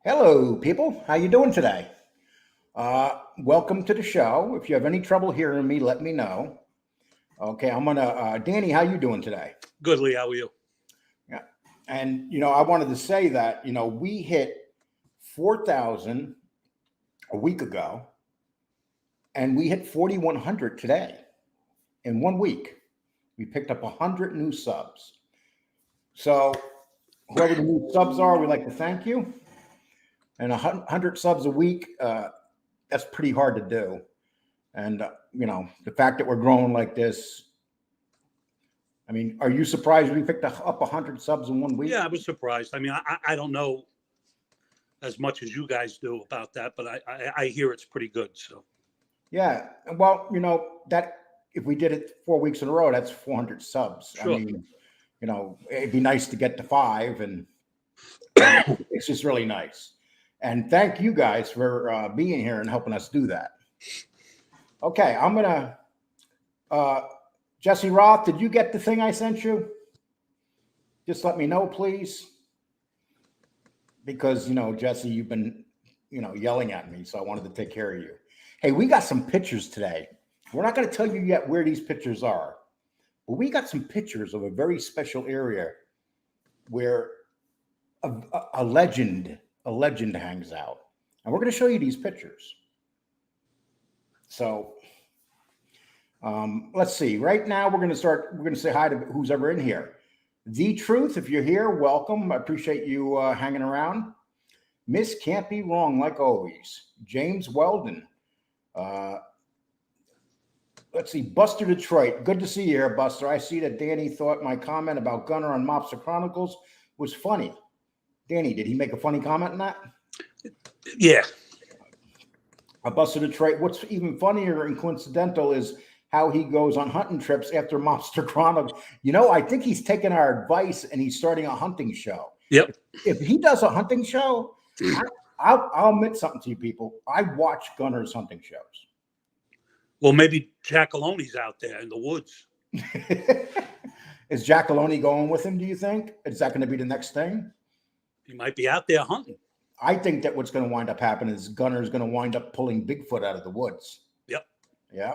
Hello, people. How you doing today? Welcome to the show. If you have any trouble hearing me, let me know. Okay, I'm gonna. Danny, how you doing today? Good, Lee. How are you? Yeah, and I wanted to say that we hit 4,000 a week ago, and we hit 4,100 today in 1 week. We picked up 100 new subs. So, whoever the new subs are, we'd like to thank you. And 100 subs a week, that's pretty hard to do. And, the fact that we're growing like this, I mean, are you surprised we picked up 100 subs in 1 week? Yeah, I was surprised. I mean, I don't know as much as you guys do about that, but I hear it's pretty good. So, Yeah. Well, that if we did it 4 weeks in a row, that's 400 subs. sure. I mean, it'd be nice to get to 5, and it's just really nice. And thank you guys for being here and helping us do that. Okay, I'm gonna. Jesse Roth, did you get the thing I sent you? Just let me know, please. Because Jesse, you've been yelling at me, so I wanted to take care of you. Hey, we got some pictures today. We're not going to tell you yet where these pictures are, but we got some pictures of a very special area where a legend hangs out, and we're going to show you these pictures. So let's see. Right now, we're going to say hi to who's ever in here. The Truth, if you're here, welcome. I appreciate you hanging around. Miss Can't Be Wrong, like always. James Weldon. Let's see. Buster Detroit. Good to see you here, Buster. I see that Danny thought my comment about Gunner on Mobster Chronicles was funny. Danny, did he make a funny comment on that? Yeah. Buster Detroit. What's even funnier and coincidental is how he goes on hunting trips after Mobster Chronicles. I think he's taking our advice and he's starting a hunting show. Yep. If he does a hunting show, I'll admit something to you people. I watch Gunner's hunting shows. Well, maybe Jackaloni's out there in the woods. Is Jackaloni going with him, do you think? Is that going to be the next thing? He might be out there hunting. I think that what's going to wind up happening is Gunner's going to wind up pulling Bigfoot out of the woods. Yep. Yeah.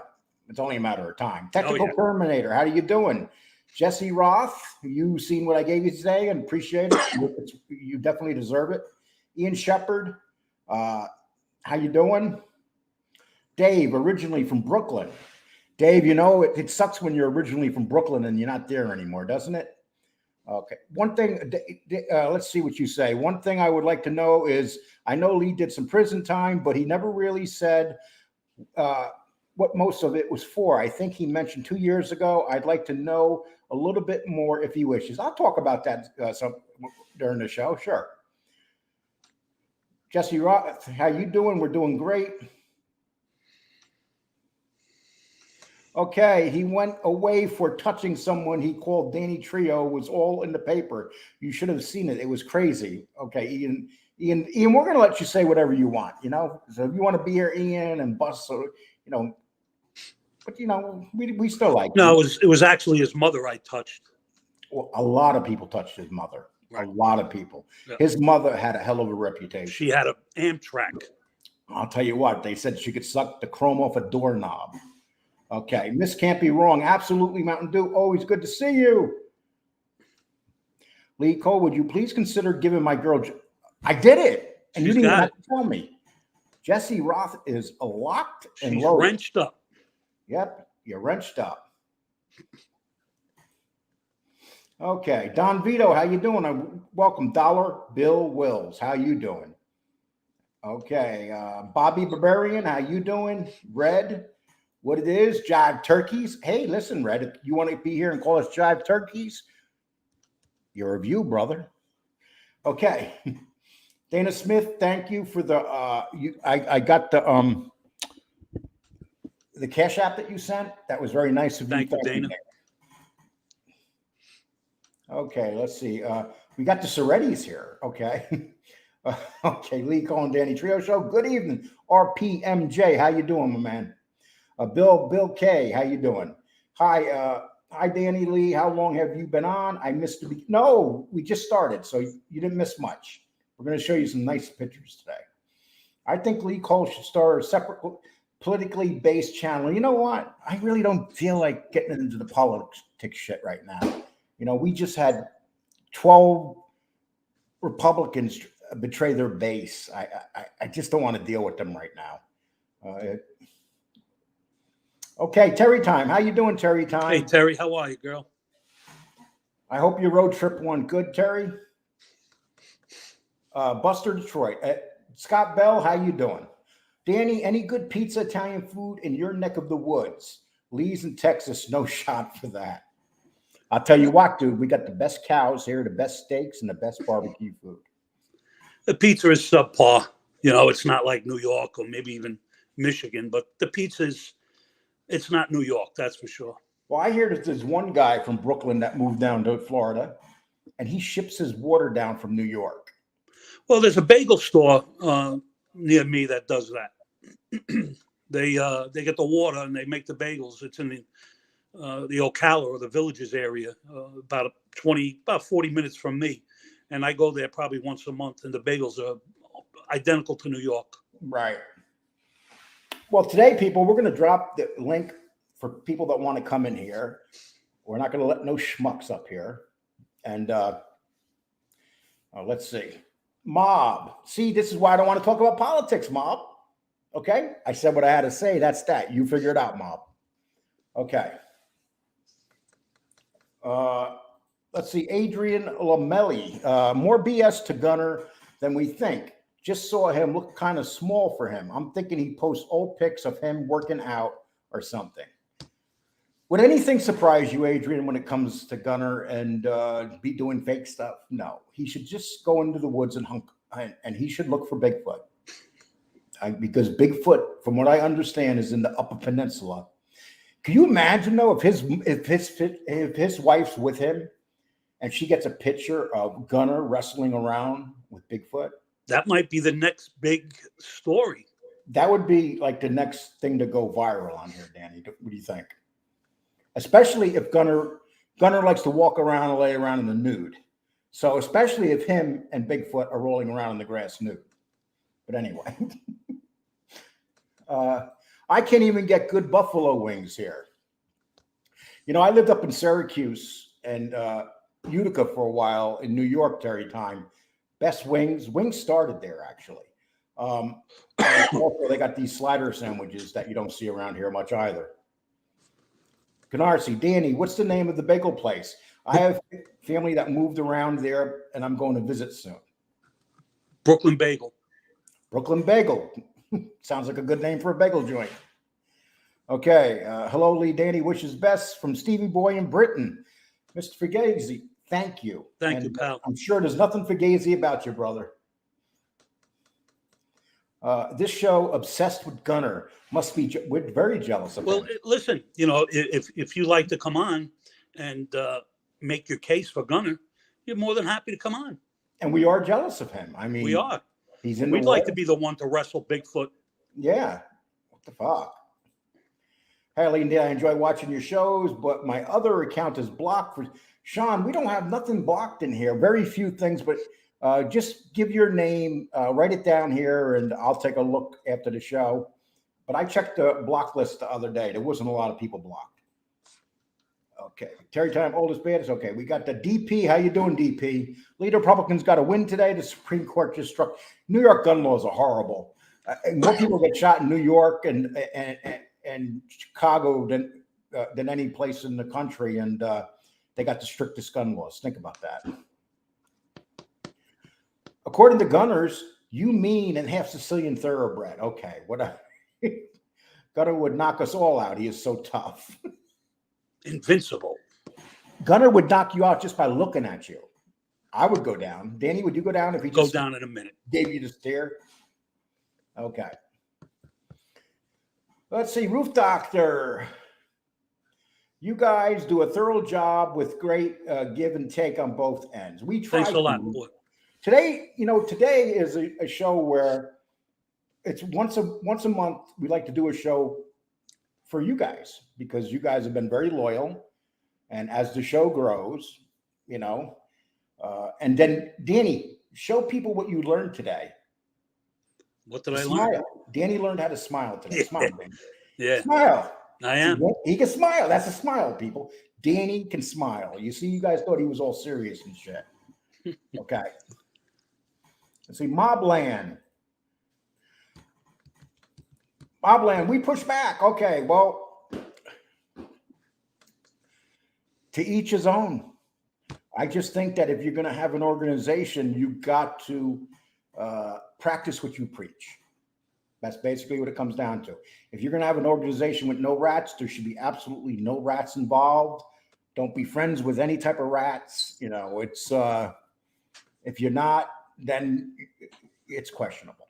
It's only a matter of time. Technical Terminator, how are you doing? Jesse Roth, you seen what I gave you today and appreciate it. You definitely deserve it. Ian Shepard, how you doing? Dave, originally from Brooklyn. Dave, it sucks when you're originally from Brooklyn and you're not there anymore, doesn't it? Okay. One thing, let's see what you say. One thing I would like to know is, I know Lee did some prison time, but he never really said what most of it was for. I think he mentioned 2 years ago. I'd like to know a little bit more if he wishes. I'll talk about that during the show. Sure. Jesse Roth, how you doing? We're doing great. Okay, he went away for touching someone he called Danny Trio. Was all in the paper. You should have seen it. It was crazy. Okay, Ian, we're going to let you say whatever you want, So if you want to be here, Ian, and Bus, but we still like. No, it was actually his mother I touched. Well, a lot of people touched his mother. Right. A lot of people. Yeah. His mother had a hell of a reputation. She had an Amtrak. I'll tell you what. They said she could suck the chrome off a doorknob. Okay, Miss Can't Be Wrong. Absolutely, Mountain Dew. Always good to see you. Lee Cole, would you please consider giving my girl? I did it, and you didn't even have to tell me. Jesse Roth is locked and She's loaded. Wrenched up. Yep, you're wrenched up. Okay, Don Vito, how you doing? Welcome, Dollar Bill Wills. How you doing? Okay, Bobby Barbarian, how you doing? Red, what it is? Jive Turkeys. Hey, listen, Red, if you want to be here and call us Jive Turkeys, your review, brother. Okay. Dana Smith, thank you for the I got the Cash App that you sent. That was very nice of you. Thank you, Dana. Okay, let's see. We got the Sorettis here. Okay. Okay, Lee Cohen, Danny Trio Show. Good evening. RPMJ, how you doing, my man? Bill K, how you doing? Hi, Danny Lee. How long have you been on? I missed the no, we just started, so you didn't miss much. We're going to show you some nice pictures today. I think Lee Cole should start a separate politically based channel. You know what? I really don't feel like getting into the politics shit right now. You know, we just had 12 Republicans betray their base. I just don't want to deal with them right now. Okay, Terry time. How you doing, Terry time? Hey, Terry, how are you, girl? I hope your road trip went good, Terry. Buster Detroit. Scott Bell, how you doing? Danny, any good pizza, Italian food in your neck of the woods? Lee's in Texas, no shot for that. I'll tell you what, dude, we got the best cows here, the best steaks, and the best barbecue food. The pizza is subpar. You know, it's not like New York or maybe even Michigan, but the pizza it's not New York, that's for sure. Well, I hear that there's one guy from Brooklyn that moved down to Florida, and he ships his water down from New York. Well, there's a bagel store near me that does that. They get the water and they make the bagels. It's in the Ocala or the Villages area, about 40 minutes from me, and I go there probably once a month. And the bagels are identical to New York. Right. Well, today, people, we're going to drop the link for people that want to come in here. We're not going to let no schmucks up here. And let's see. Mob. See, this is why I don't want to talk about politics, Mob. Okay? I said what I had to say. That's that. You figure it out, Mob. Okay. Let's see. Adrian Lamelli. More BS to Gunner than we think. Just saw him look kind of small for him. I'm thinking he posts old pics of him working out or something. Would anything surprise you, Adrian, when it comes to Gunner and be doing fake stuff? No. He should just go into the woods and he should look for Bigfoot. Because Bigfoot, from what I understand, is in the Upper Peninsula. Can you imagine, though, if his wife's with him and she gets a picture of Gunner wrestling around with Bigfoot? That might be the next big story. That would be like the next thing to go viral on here, Danny. What do you think? Especially if Gunner likes to walk around and lay around in the nude. So especially if him and Bigfoot are rolling around in the grass nude. But anyway, I can't even get good buffalo wings here. You know, I lived up in Syracuse and Utica for a while in New York, Terry time. Best wings. Wings started there, actually. Also, they got these slider sandwiches that you don't see around here much either. Canarsie, Danny, what's the name of the bagel place? I have family that moved around there, and I'm going to visit soon. Brooklyn Bagel. Brooklyn Bagel. Sounds like a good name for a bagel joint. Okay. Hello, Lee. Danny wishes best from Stevie Boy in Britain. Mr. Fugazi, thank you. Thank you, pal. I'm sure there's nothing Fugazi about you, brother. This show, obsessed with Gunner, must be. We're very jealous of him. Well, listen, you know, if you like to come on and make your case for Gunner, you're more than happy to come on. And we are jealous of him. I mean, we are. He's in. We'd like to be the one to wrestle Bigfoot. Yeah. What the fuck? Hey, Lee, I enjoy watching your shows, but my other account is blocked for Sean. We don't have nothing blocked in here. Very few things, but. Just give your name, write it down here, and I'll take a look after the show. But I checked the block list the other day. There wasn't a lot of people blocked. Okay. Terry time, oldest baddest. Okay. We got the DP. How you doing, DP? Leader Republicans got a win today. The Supreme Court just struck. New York gun laws are horrible. More people get shot in New York and Chicago than any place in the country. And they got the strictest gun laws. Think about that. According to Gunners, you mean and half Sicilian thoroughbred. Okay, Gunner would knock us all out. He is so tough. Invincible. Gunner would knock you out just by looking at you. I would go down. Danny, would you go down if he just go down in a minute? Gave you the stare. Okay. Let's see, Roof Doctor. You guys do a thorough job with great give and take on both ends. We try. Thanks a lot, boy. Today, today is a show where it's once a month. We like to do a show for you guys because you guys have been very loyal, and as the show grows, and then Danny, Show people what you learned today. What did I Smile. learn? Danny learned how to smile today. Yeah. Smile, Danny. Yeah, Smile. I am. See, he can smile. That's a smile, people. Danny can smile. You see, you guys thought he was all serious and shit. Okay. Let's see, Mobland. Mobland, we push back. Okay, well, to each his own. I just think that if you're going to have an organization, you've got to practice what you preach. That's basically what it comes down to. If you're going to have an organization with no rats, there should be absolutely no rats involved. Don't be friends with any type of rats. You know, it's if you're not, then it's questionable.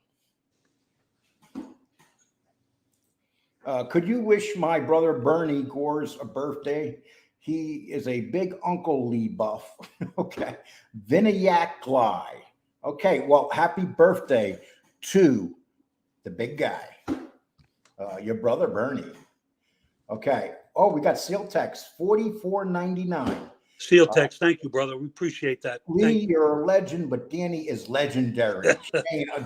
Could you wish my brother Bernie Gores a birthday? He is a big Uncle Lee buff. Okay. Vinayak Glide. Okay. Well, happy birthday to the big guy, your brother Bernie. Okay. Oh, we got Seal Text, $44.99. Seal Text, thank you, brother. We appreciate that. Lee, you're a legend, but Danny is legendary.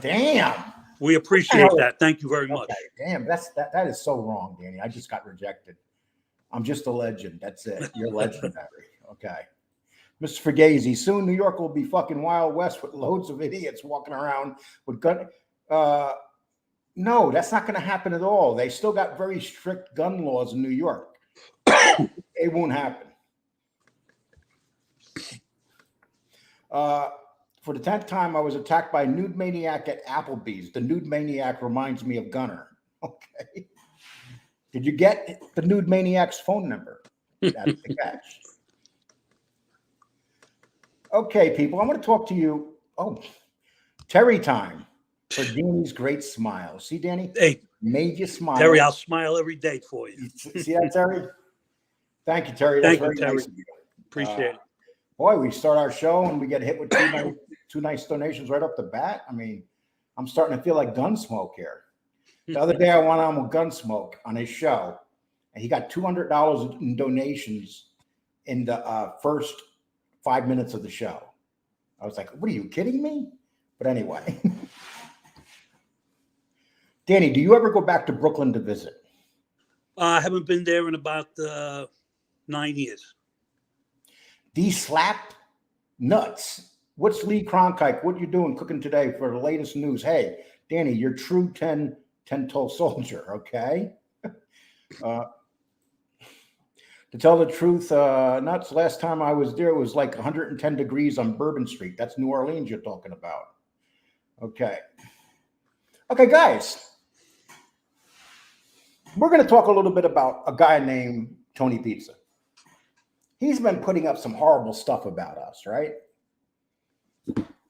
Damn. We appreciate that. Thank you very much. Damn, that is so wrong, Danny. I just got rejected. I'm just a legend. That's it. You're legendary. Okay. Mr. Fugazi, soon New York will be fucking Wild West with loads of idiots walking around with gun. No, that's not going to happen at all. They still got very strict gun laws in New York. It won't happen. For the 10th time, I was attacked by a nude maniac at Applebee's. The nude maniac reminds me of Gunner. Okay. Did you get the nude maniac's phone number? That's the catch. Okay, people, I'm going to talk to you. Oh, Terry time for Danny's great smile. See, Danny? Hey, made you smile. Terry, I'll smile every day for you. See that, Terry? Thank you, Terry. That's very Terry. nice of you. Appreciate it. Boy, we start our show and we get hit with two nice donations right off the bat. I mean, I'm starting to feel like Gunsmoke here. The other day I went on with Gunsmoke on his show, and he got $200 in donations in the first 5 minutes of the show. I was like, what are you kidding me? But anyway. Danny, do you ever go back to Brooklyn to visit? I haven't been there in about 9 years. These slap nuts. What's Lee Cronkite? What you doing cooking today for the latest news? Hey, Danny, you're true 10-toe soldier, okay? To tell the truth, nuts, last time I was there, it was like 110 degrees on Bourbon Street. That's New Orleans you're talking about. Okay. Okay, guys. We're going to talk a little bit about a guy named Tony Pizza. He's been putting up some horrible stuff about us, right?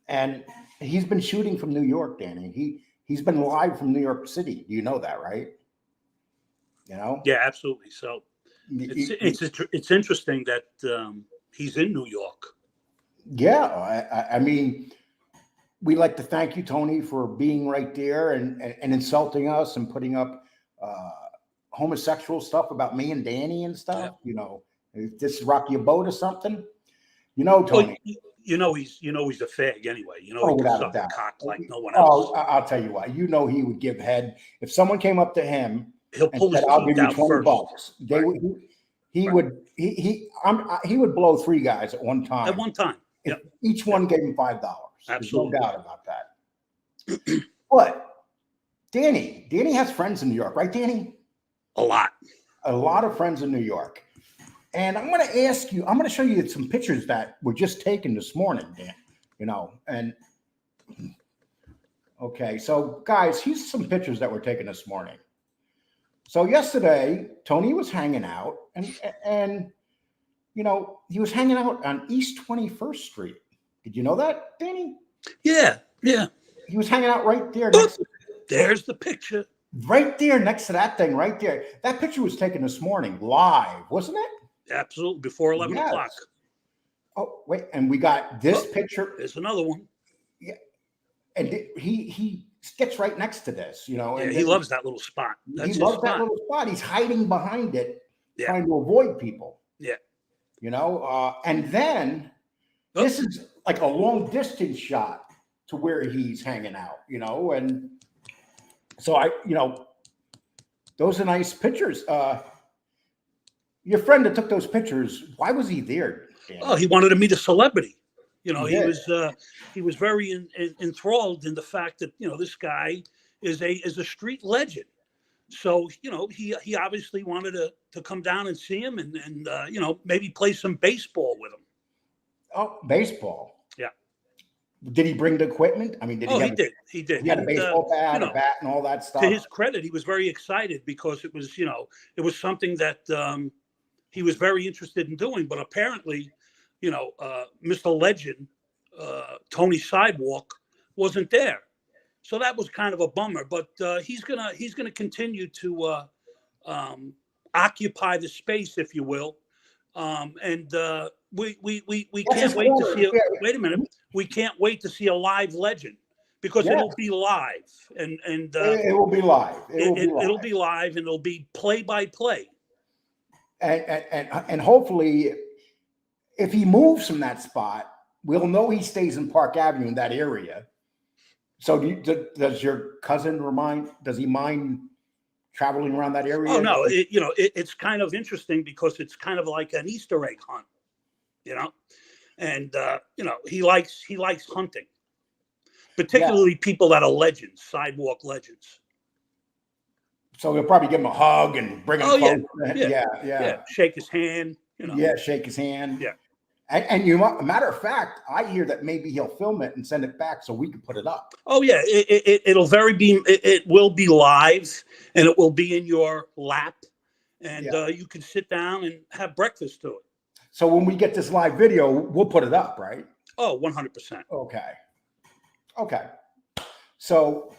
And he's been shooting from New York, Danny. He's been live from New York City. Do you know that, right? You know? Yeah, absolutely. So it's interesting that he's in New York. Yeah, I mean, we like to thank you, Tony, for being right there and insulting us and putting up homosexual stuff about me and Danny and stuff. Yeah. You know, if this rock your boat or something, you know, Tony. Well, he's a fag anyway. You know, he can suck a cock like no one else. Oh, I'll tell you what. You know, he would give head if someone came up to him. He'll pull his I'll give you $20. He would blow 3 guys at one time. At one time. Yep. Each one gave him $5. Absolutely. There's no doubt about that. But Danny has friends in New York, right, Danny? A lot of friends in New York. And I'm going to ask you, I'm going to show you some pictures that were just taken this morning, Dan, you know, and okay. So guys, here's some pictures that were taken this morning. So yesterday, Tony was hanging out and, you know, he was hanging out on East 21st Street. Did you know that, Danny? Yeah. He was hanging out right there. There's the picture. Right there next to that thing right there. That picture was taken this morning live, wasn't it? Absolutely. Before 11 o'clock. Oh, wait. And we got this picture. There's another one. Yeah. And he gets right next to this, you know. Yeah, he loves that little spot. He loves that little spot. He's hiding behind it, trying to avoid people. Yeah. You know, and then this is like a long distance shot to where he's hanging out, and so those are nice pictures. Your friend that took those pictures, why was he there, Dan? Oh, he wanted to meet a celebrity. He did. he was very enthralled in the fact that this guy is a street legend. So he obviously wanted to come down and see him and maybe play some baseball with him. Oh, baseball. Yeah. Did he bring the equipment? I mean, he did. He had a baseball bat, a bat, and all that stuff. To his credit, he was very excited because it was something that he was very interested in doing. But apparently, Mr. Legend, Tony Sidewalk, wasn't there, so that was kind of a bummer. But he's gonna continue to occupy the space, if you will, and we can't wait to see. Wait a minute, we can't wait to see a live Legend because it'll be live, and it will be live. It'll be live, and it'll be play by play. And hopefully, if he moves from that spot, we'll know he stays in Park Avenue in that area. So does your cousin does he mind traveling around that area? Oh, no. It's kind of interesting because it's kind of like an Easter egg hunt, and, he likes hunting, particularly people that are legends, sidewalk legends. So he'll probably give him a hug and bring him close. Yeah. Shake his hand. Yeah, shake his hand. Yeah. And matter of fact, I hear that maybe he'll film it and send it back so we can put it up. Oh yeah, it will be live, and it will be in your lap, and you can sit down and have breakfast to it. So when we get this live video, we'll put it up, right? Oh, 100%. Okay. So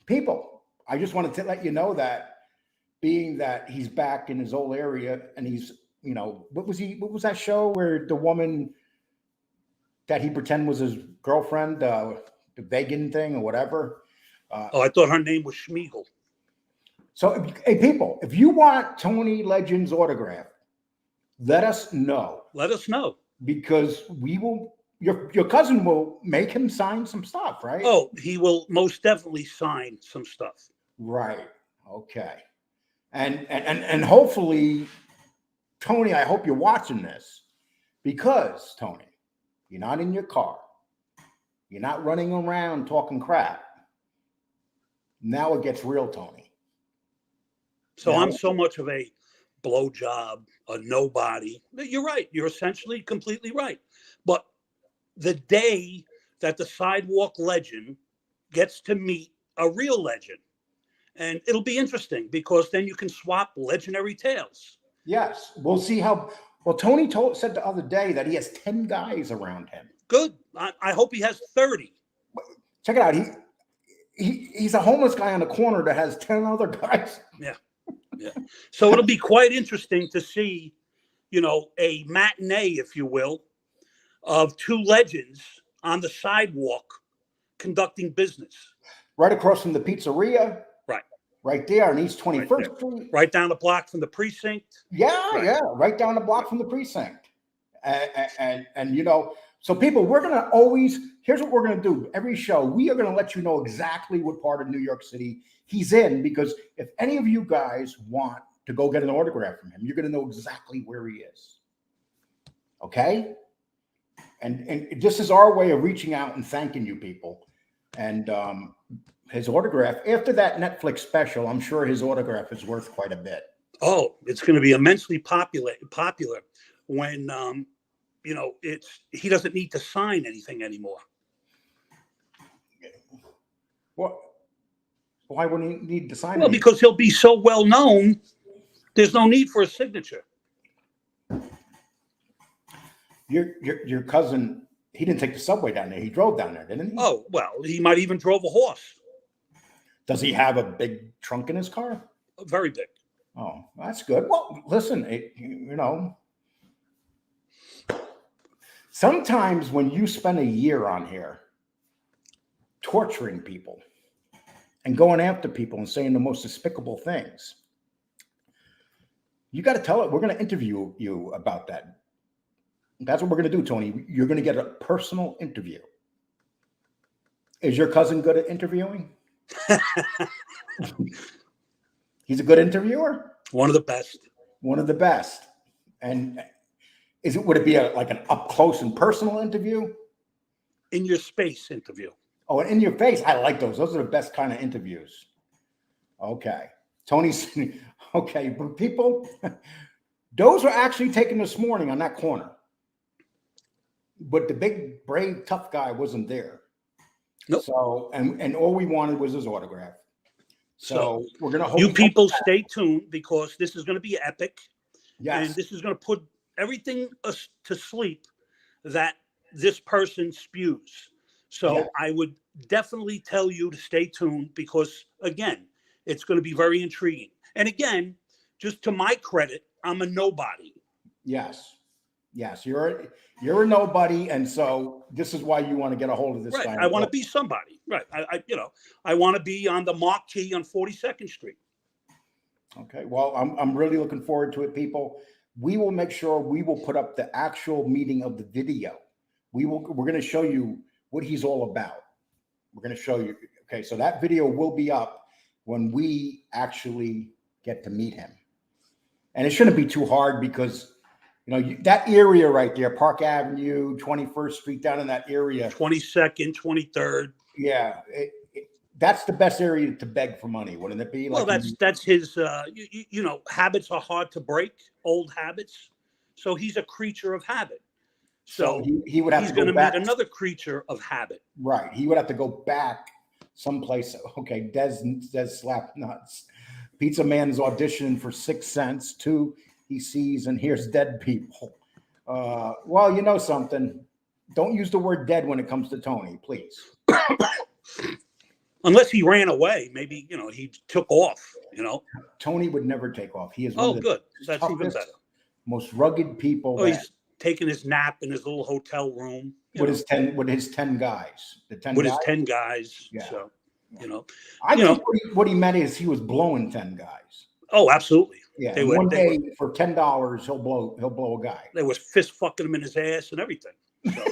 people, I just wanted to let you know that being that he's back in his old area and he's, what was that show where the woman that he pretended was his girlfriend, the vegan thing or whatever? I thought her name was Schmiegel. So, hey, people, if you want Tony Legend's autograph, let us know. Let us know. Because we will, your cousin will make him sign some stuff, right? Oh, he will most definitely sign some stuff. Right. Okay. And hopefully, Tony, I hope you're watching this, because Tony, you're not in your car. You're not running around talking crap. Now it gets real, Tony. So I'm so much of a blowjob, a nobody. You're right. You're essentially completely right. But the day that the sidewalk legend gets to meet a real legend, and it'll be interesting because then you can swap legendary tales. Yes. We'll see how. Well, Tony said the other day that he has 10 guys around him. Good. I hope he has 30. Check it out. He's a homeless guy on the corner that has 10 other guys. Yeah. So it'll be quite interesting to see, a matinee, if you will, of two legends on the sidewalk conducting business. Right across from the pizzeria. Right there on East 21st Street. Right down the block from the precinct. Yeah. Right down the block from the precinct. And so people, we're going to always, here's what we're going to do. Every show, we are going to let you know exactly what part of New York City he's in, because if any of you guys want to go get an autograph from him, you're going to know exactly where he is. Okay? And this is our way of reaching out and thanking you people. And, his autograph, after that Netflix special, I'm sure his autograph is worth quite a bit. Oh, it's going to be immensely popular when, he doesn't need to sign anything anymore. What? Why wouldn't he need to sign Well, because he'll be so well known, there's no need for a signature. Your cousin, he didn't take the subway down there. He drove down there, didn't he? Oh, well, he might even drove a horse. Does he have a big trunk in his car? Very big. Oh, that's good. Well, listen, sometimes when you spend a year on here torturing people and going after people and saying the most despicable things, you got to tell it. We're going to interview you about that. That's what we're going to do, Tony. You're going to get a personal interview. Is your cousin good at interviewing? He's a good interviewer? One of the best. One of the best. And would it be like an up close and personal interview? In your space interview. Oh, in your face. I like those. Those are the best kind of interviews. Okay. Tony's okay, but people, those were actually taken this morning on that corner. But the big, brave, tough guy wasn't there. Nope. So, and all we wanted was his autograph. So we're gonna hope you people stay tuned, because this is going to be epic. Yes. And this is going to put everything to sleep that this person spews. So Yeah. I would definitely tell you to stay tuned, because again, it's going to be very intriguing. And again, just to my credit, I'm a nobody. Yes. Yes. You're a nobody. And so this is why you want to get a hold of this Right. guy. I want to be somebody. Right. I want to be on the marquee on 42nd Street. Okay. Well, I'm really looking forward to it, people. We will make sure we will put up the actual meeting of the video. We're going to show you what he's all about. We're going to show you. Okay. So that video will be up when we actually get to meet him. And it shouldn't be too hard, because, that area right there, Park Avenue, 21st Street, down in that area. 22nd, 23rd. Yeah. That's the best area to beg for money, wouldn't it be? Well, that's his, habits are hard to break, old habits. So he's a creature of habit. So he would have he's to going to go back. meet another creature of habit. Right. He would have to go back someplace. Okay. Des slap nuts. Pizza Man's auditioning for 6 cents. 2, he sees and hears dead people. Well, you know something. Don't use the word dead when it comes to Tony, please. Unless he ran away. Maybe, he took off, Tony would never take off. He is one of the good. That's even better. Most rugged people. Oh, he's taking his nap in his little hotel room. With his 10 guys. His 10 guys. Yeah. So, I think what he meant is he was blowing 10 guys. Oh, absolutely. Yeah. One day for $10, he'll blow a guy. They was fist fucking him in his ass and everything. So.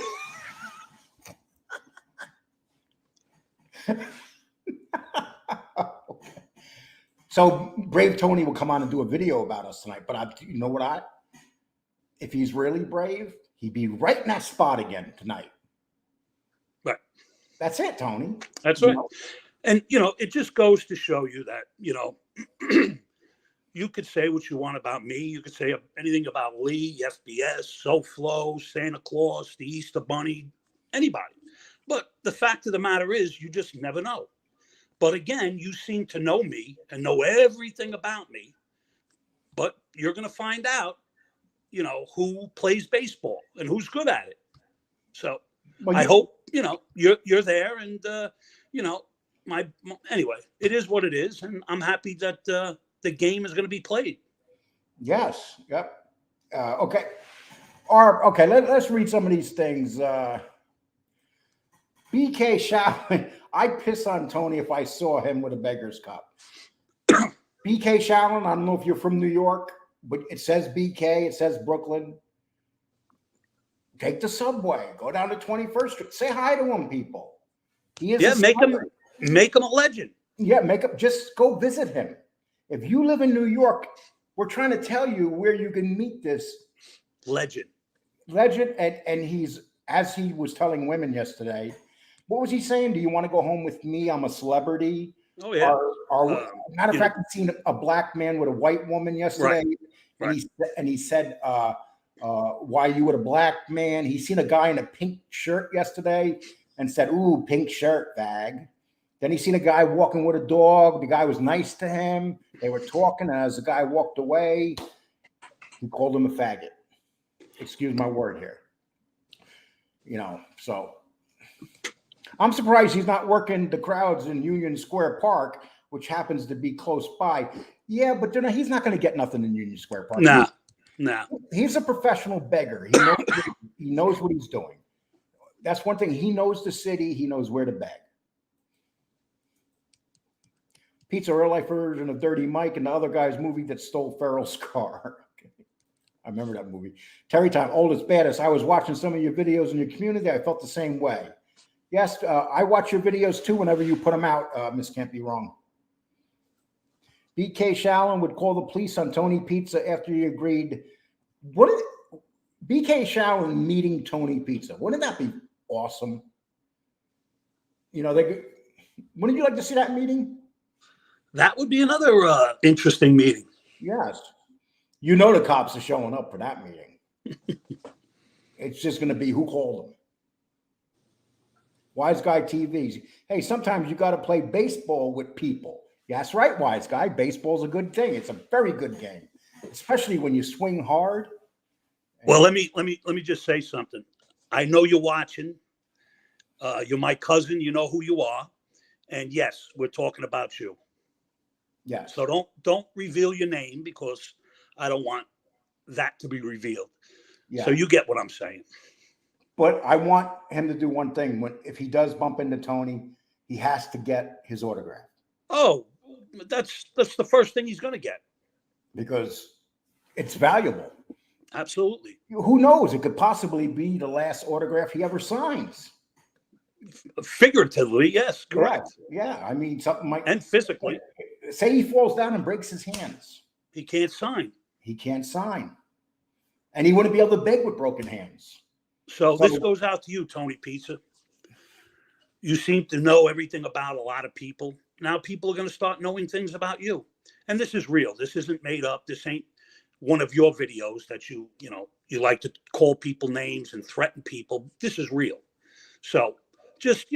Okay. So Brave Tony will come on and do a video about us tonight. But you know what? If he's really brave, he'd be right in that spot again tonight. Right. That's it, Tony. That's right. And, it just goes to show you that, you could say what you want about me. You could say anything about Lee, FBS, SoFlo, Santa Claus, the Easter Bunny, anybody. But the fact of the matter is, you just never know. But again, you seem to know me and know everything about me. But you're going to find out, who plays baseball and who's good at it. So I hope, you're there. And, anyway, it is what it is. And I'm happy that the game is going to be played. Yes. Yep. Okay. Okay. Let's read some of these things. BK Shallon, I'd piss on Tony if I saw him with a beggar's cup. BK Shallon, I don't know if you're from New York, but it says BK, it says Brooklyn. Take the subway, go down to 21st Street, say hi to him, people. He is make him a legend. Yeah, just go visit him. If you live in New York, we're trying to tell you where you can meet this legend. And he's, as he was telling women yesterday, what was he saying? Do you want to go home with me? I'm a celebrity. Oh, yeah. Matter of fact, I've seen a black man with a white woman yesterday. Right. And he said, why are you with a black man? He's seen a guy in a pink shirt yesterday and said, ooh, pink shirt, bag. Then he seen a guy walking with a dog. The guy was nice to him. They were talking. And as the guy walked away, he called him a faggot. Excuse my word here. So I'm surprised he's not working the crowds in Union Square Park, which happens to be close by. Yeah, but he's not going to get nothing in Union Square Park. No. He's a professional beggar. He knows what he's doing. That's one thing. He knows the city. He knows where to beg. Pizza Real Life version of Dirty Mike and the other guy's movie that stole Farrell's car. I remember that movie. Terry Time, oldest, baddest. I was watching some of your videos in your community. I felt the same way. Yes, I watch your videos too whenever you put them out, Miss Can't Be Wrong. BK Shallon would call the police on Tony Pizza after he agreed. What is BK Shallon meeting Tony Pizza? Wouldn't that be awesome? You know, wouldn't you like to see that meeting? That would be another interesting meeting. Yes. You know the cops are showing up for that meeting. It's just going to be who called them. Wise Guy TV. Hey, sometimes you got to play baseball with people. Yeah, that's right, Wise Guy. Baseball's a good thing. It's a very good game, especially when you swing hard. Well, let me just say something. I know you're watching. You're my cousin. You know who you are, and yes, we're talking about you. Yes. So don't reveal your name because I don't want that to be revealed. Yeah. So you get what I'm saying. But I want him to do one thing. If he does bump into Tony, he has to get his autograph. Oh, that's the first thing he's going to get. Because it's valuable. Absolutely. Who knows? It could possibly be the last autograph he ever signs. Figuratively, yes, correct. Yeah, I mean, something might. And physically. Say he falls down and breaks his hands. He can't sign. He can't sign. And he wouldn't be able to beg with broken hands. So this goes out to you, Tony Pizza. You seem to know everything about a lot of people. Now people are going to start knowing things about you. And this is real. This isn't made up. This ain't one of your videos that you like to call people names and threaten people. This is real. So just,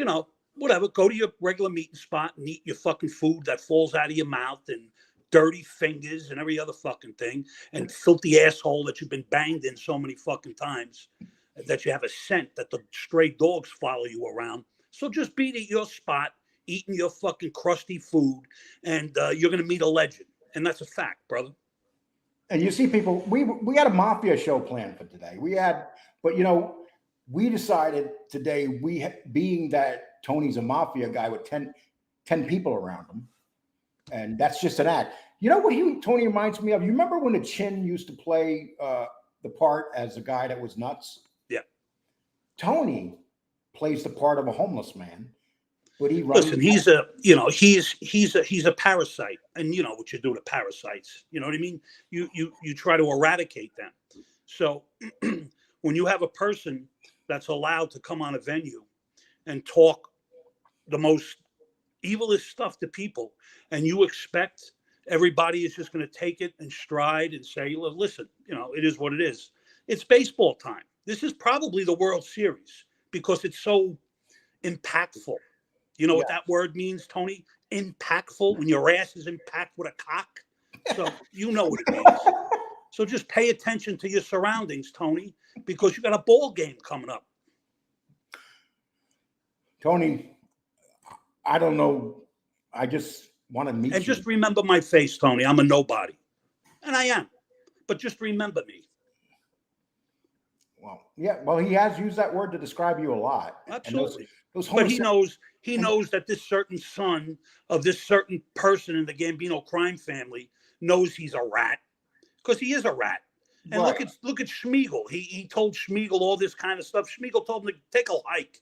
whatever, go to your regular meeting spot and eat your fucking food that falls out of your mouth and dirty fingers and every other fucking thing and filthy asshole that you've been banged in so many fucking times that you have a scent that the stray dogs follow you around. So just be at your spot, eating your fucking crusty food, and you're going to meet a legend. And that's a fact, brother. And you see people, we had a mafia show planned for today. But we decided today, being that Tony's a mafia guy with 10 people around him, and that's just an act. You know what Tony reminds me of? You remember when the Chin used to play the part as a guy that was nuts? Yeah. Tony plays the part of a homeless man, but he runs. Listen, he's a parasite, and you know what you do to parasites. You know what I mean? You try to eradicate them. So when you have a person that's allowed to come on a venue and talk the most evilest stuff to people, and you expect everybody is just going to take it and stride and say, well, listen, it is what it is. It's baseball time. This is probably the World Series because it's so impactful. You know what that word means, Tony? Impactful, when your ass is impact with a cock. So you know what it means. So just pay attention to your surroundings, Tony, because you got a ball game coming up. Tony, I don't know. I just want to meet you. And just remember my face, Tony. I'm a nobody. And I am. But just remember me. Well, yeah. Well, he has used that word to describe you a lot. Absolutely. But he knows that this certain son of this certain person in the Gambino crime family knows he's a rat. Because he is a rat. And look at Schmiegel. He told Schmiegel all this kind of stuff. Schmiegel told him to take a hike.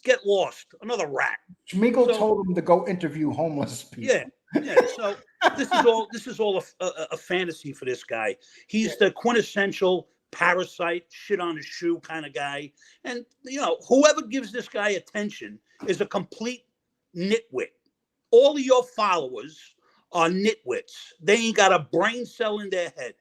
Get lost. Another rat. Schmiegel told him to go interview homeless people. Yeah. So this is all a fantasy for this guy. He's the quintessential parasite, shit on his shoe kind of guy. And whoever gives this guy attention is a complete nitwit. All of your followers are nitwits. They ain't got a brain cell in their head.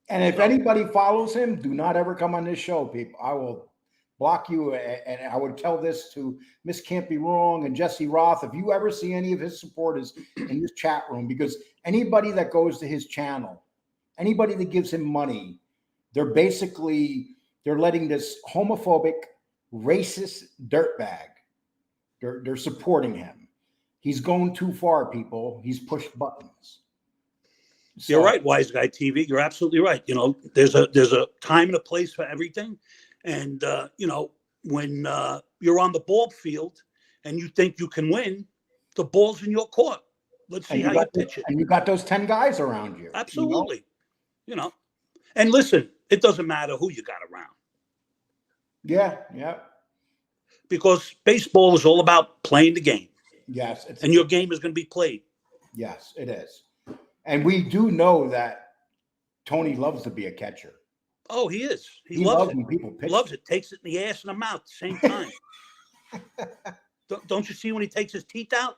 And if anybody follows him, do not ever come on this show, people. I will block you, and I would tell this to Miss Can't Be Wrong and Jesse Roth. If you ever see any of his supporters in this chat room, because anybody that goes to his channel, anybody that gives him money, they're letting this homophobic, racist dirtbag. They're supporting him. He's going too far, people. He's pushed buttons. So, you're right, Wise Guy TV. You're absolutely right. There's a time and a place for everything. And, when you're on the ball field and you think you can win, the ball's in your court. Let's see how you pitch it. And you got those 10 guys around you. Absolutely. And listen, it doesn't matter who you got around. Yeah. because baseball is all about playing the game. Yes. And your game is going to be played. Yes, it is. And we do know that Tony loves to be a catcher. Oh, he is. He loves when people pitch. Loves it. Takes it in the ass and the mouth at the same time. Don't you see when he takes his teeth out?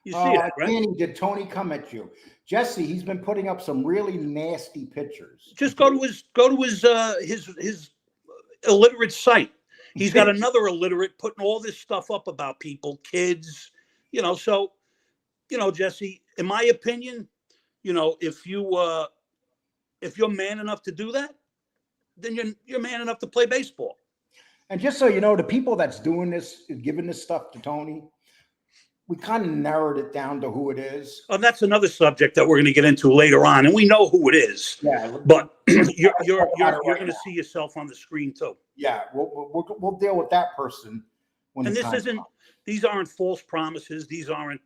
You see that, right? Danny, did Tony come at you? Jesse, he's been putting up some really nasty pictures. Just go to his illiterate site. He's got another illiterate putting all this stuff up about people, kids, so, Jesse, in my opinion, if you're man enough to do that, then you're man enough to play baseball. And just so you know, the people that's doing this, giving this stuff to Tony, we kind of narrowed it down to who it is. And that's another subject that we're going to get into later on, and we know who it is. Yeah, but you're going to see yourself on the screen too. Yeah, we'll deal with that person. And these aren't false promises. These aren't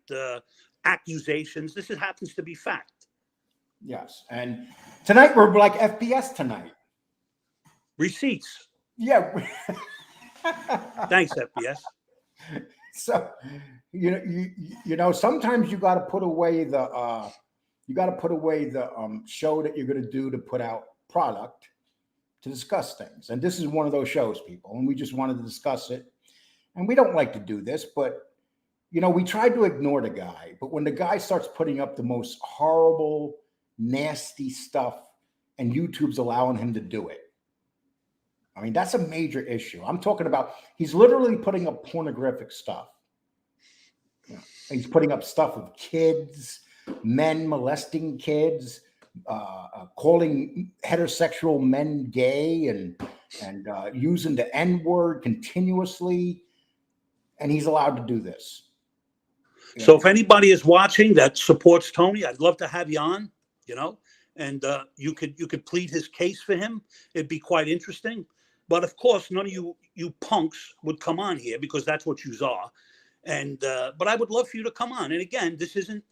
accusations. This happens to be fact. Yes, and tonight we're like FPS tonight. Receipts. Yeah. Thanks, FPS. So, sometimes you got to put away the show that you're going to do to put out product to discuss things. And this is one of those shows, people. And we just wanted to discuss it. And we don't like to do this, but we tried to ignore the guy. But when the guy starts putting up the most horrible, nasty stuff, and YouTube's allowing him to do it, I mean, that's a major issue. I'm talking about he's literally putting up pornographic stuff. He's putting up stuff of kids, men molesting kids, calling heterosexual men gay, and using the N-word continuously. And he's allowed to do this. So if anybody is watching that supports Tony, I'd love to have you on, and you could plead his case for him. It'd be quite interesting. But of course, none of you punks would come on here because that's what yous are. And but I would love for you to come on. And again, this isn't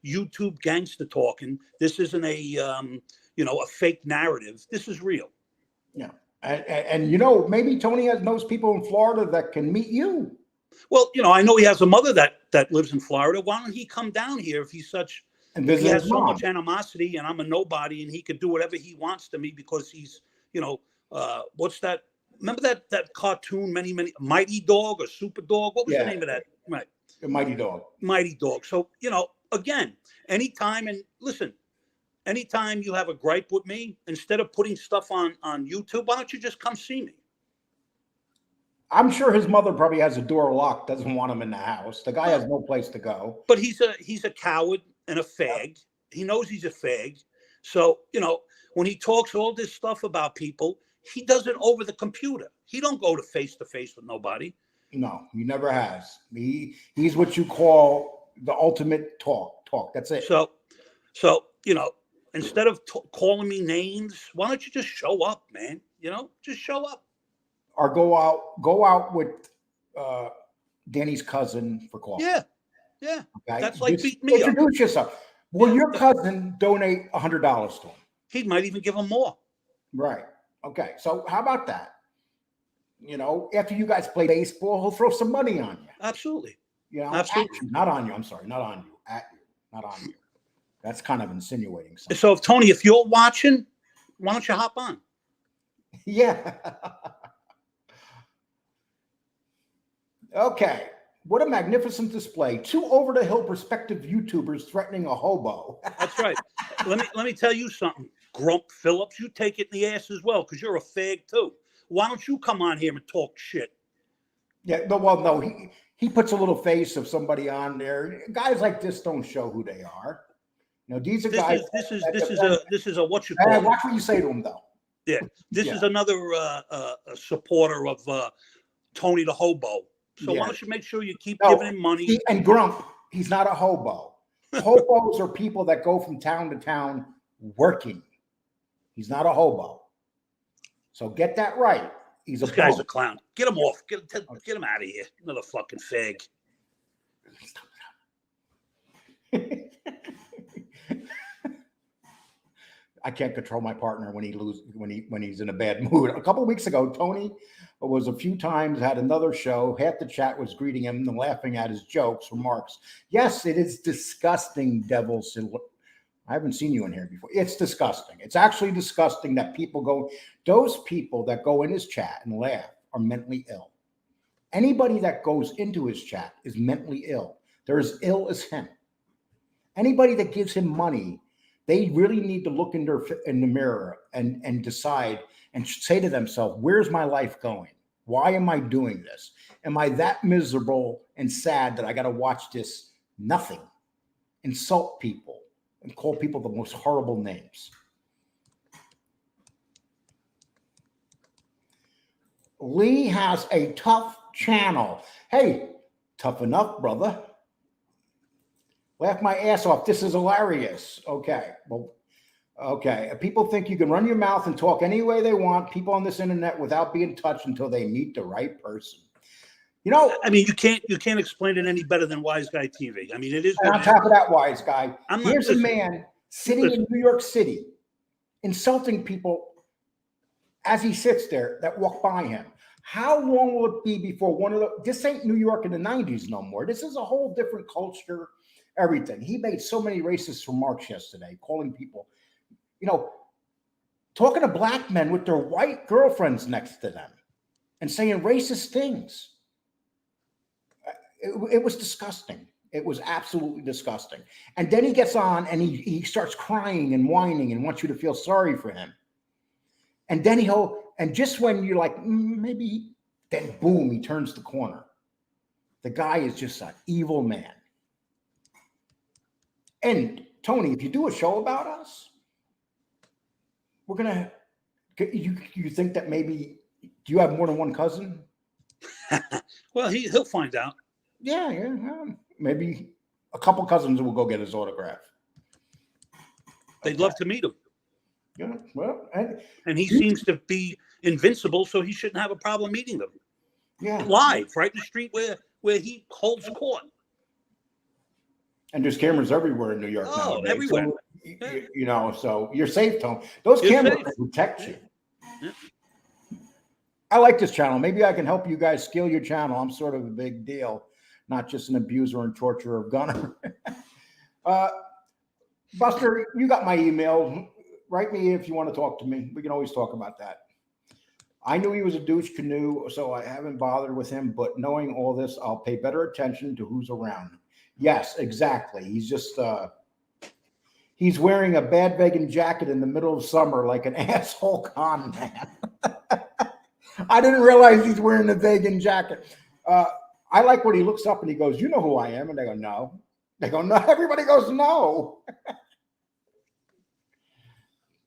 YouTube gangster talking. This isn't a fake narrative. This is real. Yeah, and maybe Tony knows people in Florida that can meet you. Well, I know he has a mother that lives in Florida. Why don't he come down here if he's such? If he has so much animosity, and I'm a nobody, and he could do whatever he wants to me because he's, what's that? Remember that cartoon, many Mighty Dog or Super Dog? What was the name of that? Right, Mighty Dog. Mighty Dog. So again, anytime you have a gripe with me, instead of putting stuff on YouTube, why don't you just come see me? I'm sure his mother probably has a door locked, doesn't want him in the house. The guy has no place to go. But he's a coward and a fag. He knows he's a fag. So, when he talks all this stuff about people, he does it over the computer. He don't go to face with nobody. No, he never has. He's what you call the ultimate talk. That's it. So instead of calling me names, why don't you just show up, man? Just show up. Or go out with Danny's cousin for coffee. Yeah. Okay? That's like beat me up. Introduce yourself. Will your cousin donate $100 to him? He might even give him more. Right. Okay. So how about that? After you guys play baseball, he'll throw some money on you. Absolutely. Absolutely. Not on you. I'm sorry. Not on you. At you. Not on you. That's kind of insinuating something. So Tony, if you're watching, why don't you hop on? Yeah. Okay. What a magnificent display. 2 over-the-hill perspective YouTubers threatening a hobo. That's right. Let me tell you something, Grump Phillips. You take it in the ass as well, because you're a fag too. Why don't you come on here and talk shit? Yeah, no, he puts a little face of somebody on there. Guys like this don't show who they are. These are guys. This is a what you call. Watch what you say to them, though. Yeah, this is another supporter of Tony the Hobo. So why don't you make sure you keep giving him money? And Grump, he's not a hobo. Hobos are people that go from town to town working. He's not a hobo. So get that right. This guy's a clown. Get him off. Get him out of here. Another fucking fag. I can't control my partner when he's in a bad mood. A couple of weeks ago, Tony was a few times, had another show. Half the chat was greeting him and laughing at his jokes, remarks. Yes, it is disgusting, devils. I haven't seen you in here before. It's disgusting. It's actually disgusting that those people that go in his chat and laugh are mentally ill. Anybody that goes into his chat is mentally ill. They're as ill as him. Anybody that gives him money, they really need to look in the mirror and decide and say to themselves, where's my life going? Why am I doing this? Am I that miserable and sad that I got to watch this nothing, insult people, and call people the most horrible names? Lee has a tough channel. Hey, tough enough, brother. Laugh my ass off. This is hilarious. Okay. Well, okay. People think you can run your mouth and talk any way they want. People on this internet without being touched until they meet the right person. You know, I mean, you can't explain it any better than Wise Guy TV. I mean, it is. And on top of that, Wise Guy, here's a man sitting in New York City, insulting people as he sits there that walk by him. How long will it be before this ain't New York in the 90s no more. This is a whole different culture, everything. He made so many racist remarks yesterday, calling people, talking to black men with their white girlfriends next to them and saying racist things. It was disgusting. It was absolutely disgusting. And then he gets on and he starts crying and whining and wants you to feel sorry for him. And then and just when you're like, maybe, then boom, he turns the corner. The guy is just an evil man. And Tony, if you do a show about us, we're going to, you think that maybe, do you have more than one cousin? Well, he'll find out. Yeah. Maybe a couple cousins will go get his autograph. They'd love to meet him. Yeah, well, and he seems to be invincible, so he shouldn't have a problem meeting them. Yeah, live, right in the street where he holds court. And there's cameras everywhere in New York now. Everywhere. So, so you're safe, Tony. Those cameras protect you. Yeah. I like this channel. Maybe I can help you guys scale your channel. I'm sort of a big deal, not just an abuser and torturer of Gunner. Buster, you got my email. Write me if you want to talk to me. We can always talk about that. I knew he was a douche canoe, so I haven't bothered with him. But knowing all this, I'll pay better attention to who's around. Yes, exactly. He's just he's wearing a bad vegan jacket in the middle of summer like an asshole con man. I didn't realize he's wearing a vegan jacket. I like when he looks up and he goes, "You know who I am?" And they go, "No." They go, "No." Everybody goes, "No."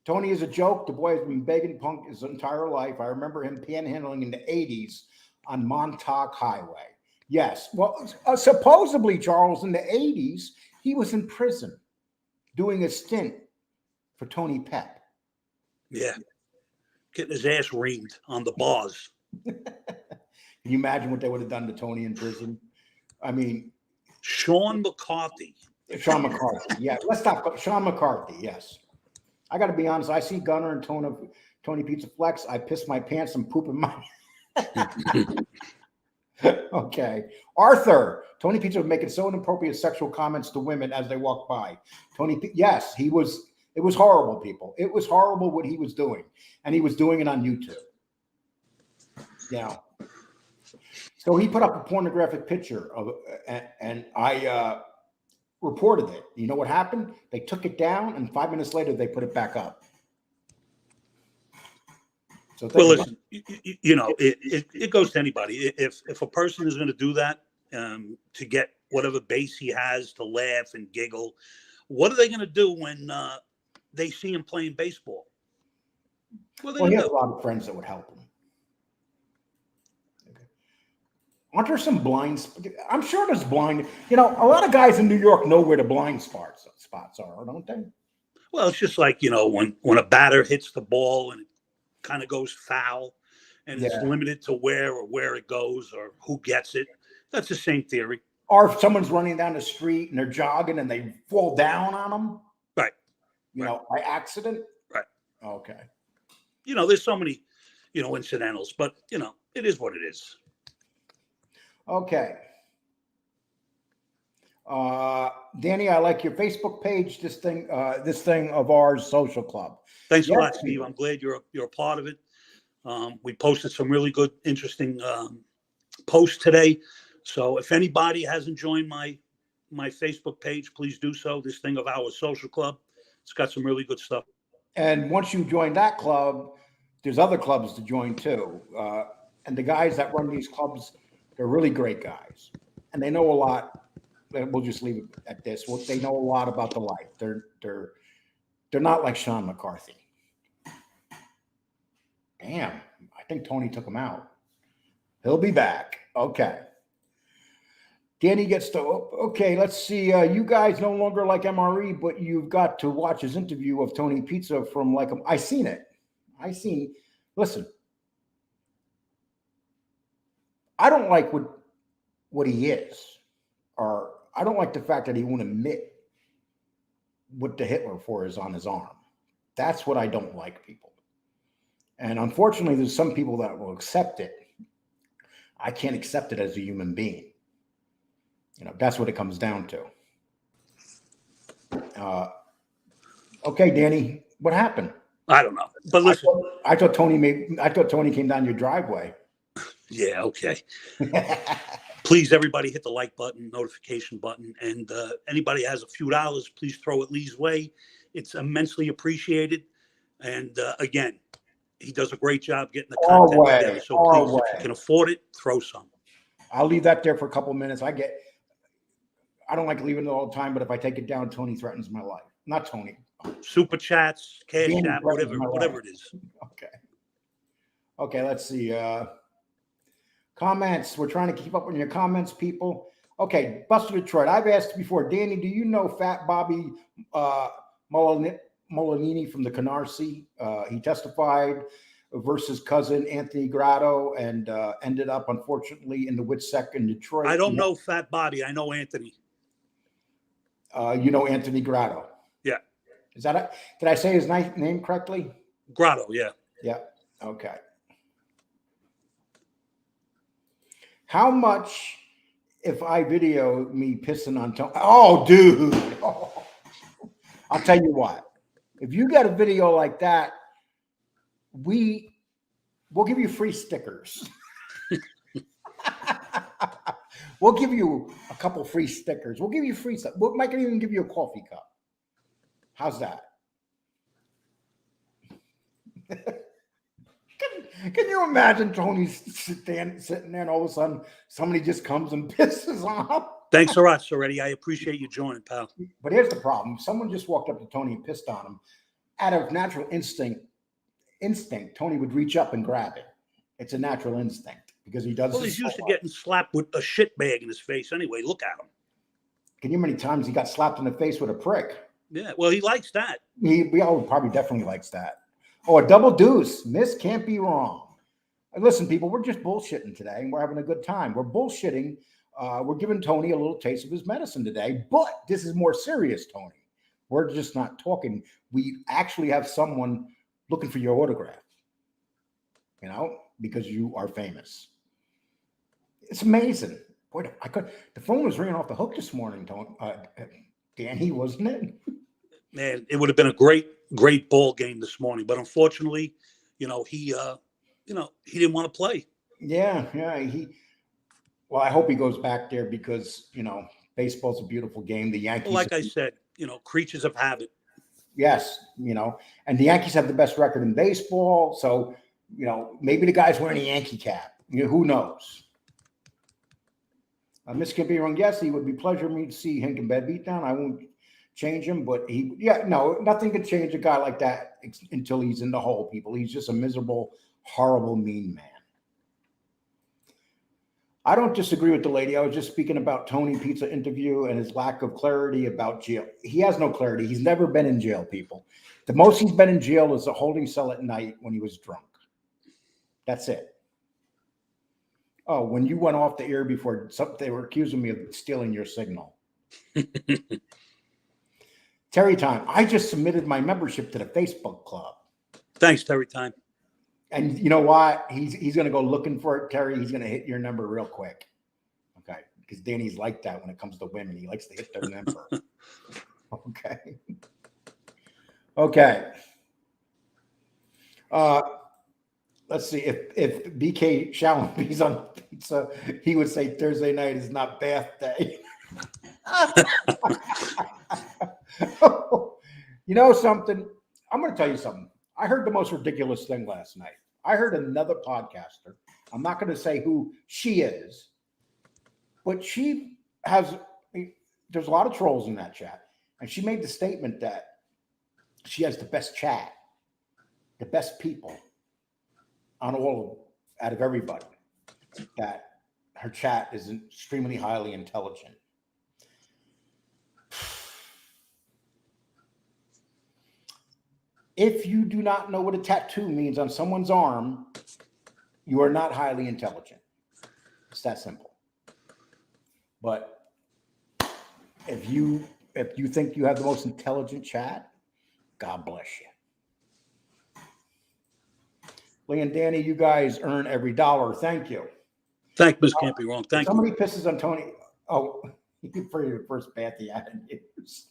Tony is a joke. The boy has been begging punk his entire life. I remember him panhandling in the 80s on Montauk Highway. Yes. Well, supposedly, Charles, in the 80s, he was in prison doing a stint for Tony Pep. Yeah. Getting his ass reamed on the bars. Can you imagine what they would have done to Tony in prison? I mean, Sean McCarthy. Sean McCarthy. Yeah. Let's talk Sean McCarthy. Yes. I got to be honest. I see Gunner and Tony Pizza Flex. I piss my pants and poop in my. Okay. Arthur. Tony Pizza was making so inappropriate sexual comments to women as they walked by. Yes, he was. It was horrible, people. It was horrible what he was doing. And he was doing it on YouTube. Yeah. So he put up a pornographic picture of it, and I reported it. You know what happened? They took it down, and 5 minutes later, they put it back up. So well, listen, it goes to anybody. If a person is going to do that to get whatever base he has to laugh and giggle, what are they going to do when they see him playing baseball? Well, he has a lot of friends that would help him. Okay. Aren't there some blind? I'm sure there's blind. A lot of guys in New York know where the blind spots are, don't they? Well, it's just like when a batter hits the ball and it kind of goes foul, and it's limited to where it goes or who gets it. That's the same theory. Or if someone's running down the street and they're jogging and they fall down on them. Right. By accident. Right. Okay. There's so many, incidentals, but it is what it is. Okay. Danny, I like your Facebook page. This thing of ours, Social Club. Thanks a lot, Steve. I'm glad you're a part of it. We posted some really good, interesting posts today. So if anybody hasn't joined my Facebook page, please do so. This thing of ours, Social Club, it's got some really good stuff. And once you join that club, there's other clubs to join too. And the guys that run these clubs, they're really great guys, and they know a lot. We'll just leave it at this. They know a lot about the life. They're not like Sean McCarthy. Damn, I think Tony took him out. He'll be back. Okay. Danny gets to, okay, let's see. You guys no longer like MRE, but you've got to watch his interview of Tony Pizza from I seen it. Listen, I don't like what he is, or I don't like the fact that he won't admit what the Hitler for is on his arm. That's what I don't like, people. And unfortunately, there's some people that will accept it. I can't accept it as a human being. That's what it comes down to. Okay, Danny, what happened? I don't know, but listen. I thought Tony came down your driveway. Yeah, okay. Please, everybody, hit the like button, notification button, and anybody has a few dollars, please throw it Lee's way. It's immensely appreciated. And again, he does a great job getting the content together. So please, if you can afford it, throw some. I'll leave that there for a couple of minutes. I don't like leaving it all the time, but if I take it down, Tony threatens my life. Not Tony. Super chats, cash app, whatever it is. Okay, let's see. Comments. We're trying to keep up on your comments, people. Okay, Buster Detroit. I've asked before, Danny, do you know Fat Bobby Molinini from the Canarsie? He testified versus cousin Anthony Grotto and ended up, unfortunately, in the WITSEC in Detroit. I don't know Fat Bobby. I know Anthony. You know Anthony Grotto? Yeah. Is that it? Did I say his name correctly? Grotto, yeah. Yeah. Okay. How much if I video me pissing on Tony? Oh, dude. Oh. I'll tell you what. If you got a video like that, we'll give you free stickers. We'll give you a couple free stickers. We'll give you free stuff. We might even give you a coffee cup. How's that? Can you imagine Tony sitting there and all of a sudden somebody just comes and pisses on him? Thanks a lot, Soretti. I appreciate you joining, pal. But here's the problem. Someone just walked up to Tony and pissed on him. Out of natural instinct, Tony would reach up and grab it. It's a natural instinct because he does. Well, he's used to getting slapped with a shit bag in his face anyway. Look at him. Can you know how many times he got slapped in the face with a prick? Yeah, well, he likes that. We all probably definitely likes that. Oh, a double deuce. Miss can't be wrong. Listen, people, we're just bullshitting today, and we're having a good time. We're bullshitting. We're giving Tony a little taste of his medicine today, but this is more serious, Tony. We're just not talking. We actually have someone looking for your autograph, because you are famous. It's amazing. Boy, the phone was ringing off the hook this morning, Tony. Danny, wasn't it? Man, it would have been a great ball game this morning, but unfortunately, he didn't want to play. Yeah. Well, I hope he goes back there because baseball's a beautiful game. The Yankees, well, like I said, creatures of habit. Yes, and the Yankees have the best record in baseball, so maybe the guy's wearing a Yankee cap. Who knows? Miss can be wrong. Yes, he would be pleasure me to see Hink in bed beat down. I won't change him, but nothing could change a guy like that until he's in the hole, people. He's just a miserable, horrible, mean man. I don't disagree with the lady. I was just speaking about Tony Pizza interview and his lack of clarity about jail. He has no clarity. He's never been in jail, people. The most he's been in jail is a holding cell at night when he was drunk. That's it. Oh, when you went off the air before, they were accusing me of stealing your signal. Terry Time, I just submitted my membership to the Facebook club. Thanks, Terry Time. And you know what? He's going to go looking for it, Terry. He's going to hit your number real quick. Okay. Because Danny's like that when it comes to women. He likes to hit their number. Okay. Okay. Let's see. If BK Shallonby's on pizza, he would say Thursday night is not bath day. You know something? I'm going to tell you something. I heard the most ridiculous thing last night. I heard another podcaster. I'm not going to say who she is, but she has, there's a lot of trolls in that chat. And she made the statement that she has the best chat, the best people on all out of everybody, that her chat is extremely highly intelligent. If you do not know what a tattoo means on someone's arm, you are not highly intelligent. It's that simple. But if you think you have the most intelligent chat, God bless you. Lee and Danny, you guys earn every dollar. Thank you. Thank Ms. Can't Be Wrong. Thank you. Somebody pisses on Tony. Oh, for your first bath he had in years.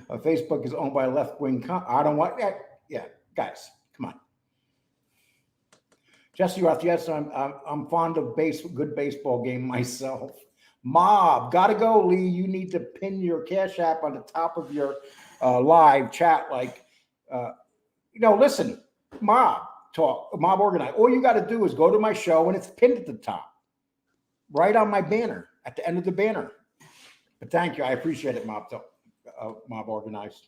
Facebook is owned by a left-wing. I don't want that. Yeah, guys, come on. Jesse Roth, yes, I'm fond of good baseball game myself. Mob, gotta go, Lee. You need to pin your Cash App on the top of your live chat. Like, listen, Mob Organize. All you got to do is go to my show and it's pinned at the top, right on my banner, at the end of the banner. But thank you. I appreciate it, Mob Organized.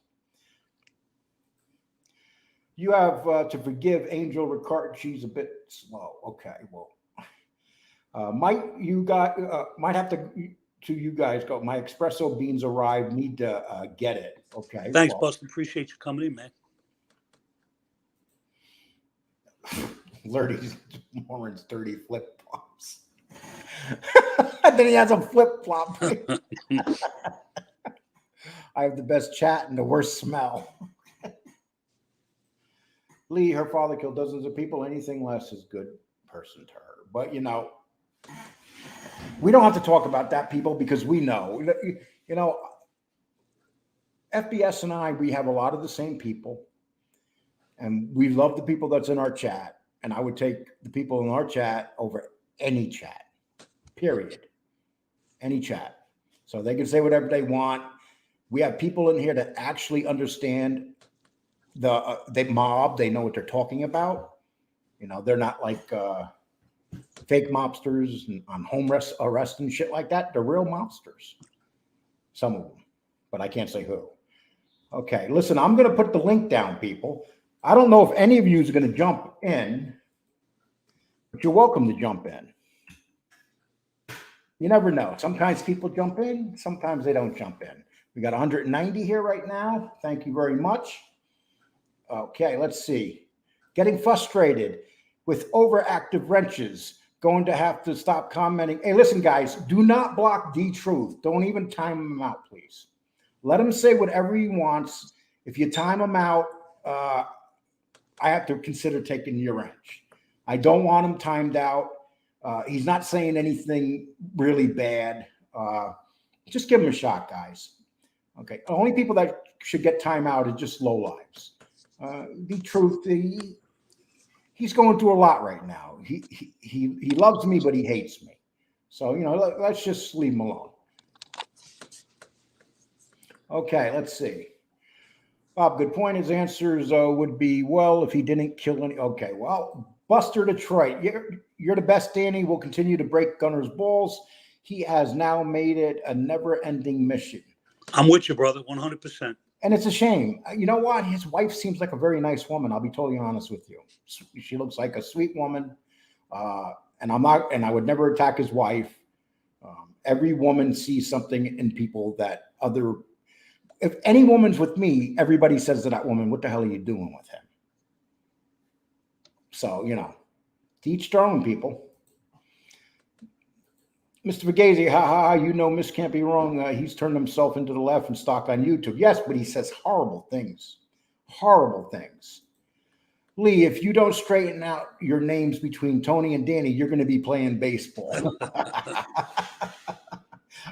You have to forgive Angel Ricard. She's a bit slow. Okay, well, might have to you guys go. My espresso beans arrived. Need to get it. Okay. Thanks, Bustin. Appreciate you coming in, man. Lurdy's Warren's dirty flip flops. Then he has a flip flop. I have the best chat and the worst smell. Lee, her father killed dozens of people. Anything less is good person to her. But we don't have to talk about that, people, because we know. FBS and I, we have a lot of the same people. And we love the people that's in our chat. And I would take the people in our chat over any chat, period. Any chat. So they can say whatever they want. We have people in here that actually understand the mob. They know what they're talking about. They're not like fake mobsters on home arrest and shit like that. They're real mobsters. Some of them, but I can't say who. Okay, listen, I'm going to put the link down, people. I don't know if any of you is going to jump in, but you're welcome to jump in. You never know. Sometimes people jump in, sometimes they don't jump in. We got 190 here right now. Thank you very much. Okay, let's see. Getting frustrated with overactive wrenches. Going to have to stop commenting. Hey, listen, guys, do not block D-Truth. Don't even time him out, please. Let him say whatever he wants. If you time him out, I have to consider taking your wrench. I don't want him timed out. He's not saying anything really bad. Just give him a shot, guys. Okay. The only people that should get time out is just low lives. The truth, he's going through a lot right now. He loves me, but he hates me. So, let's just leave him alone. Okay, let's see. Bob, good point. His answers would be, well, if he didn't kill any. Okay, well, Buster Detroit, you're the best, Danny. We'll continue to break Gunner's balls. He has now made it a never-ending mission. I'm with you, brother, 100%. And it's a shame. You know what? His wife seems like a very nice woman. I'll be totally honest with you. She looks like a sweet woman. And I would never attack his wife. Every woman sees something in people that if any woman's with me, everybody says to that woman, what the hell are you doing with him? So, to each their own, people. Mr. Fugazi, Miss Can't Be Wrong. He's turned himself into the left and stock on YouTube. Yes, but he says horrible things. Horrible things. Lee, if you don't straighten out your names between Tony and Danny, you're going to be playing baseball.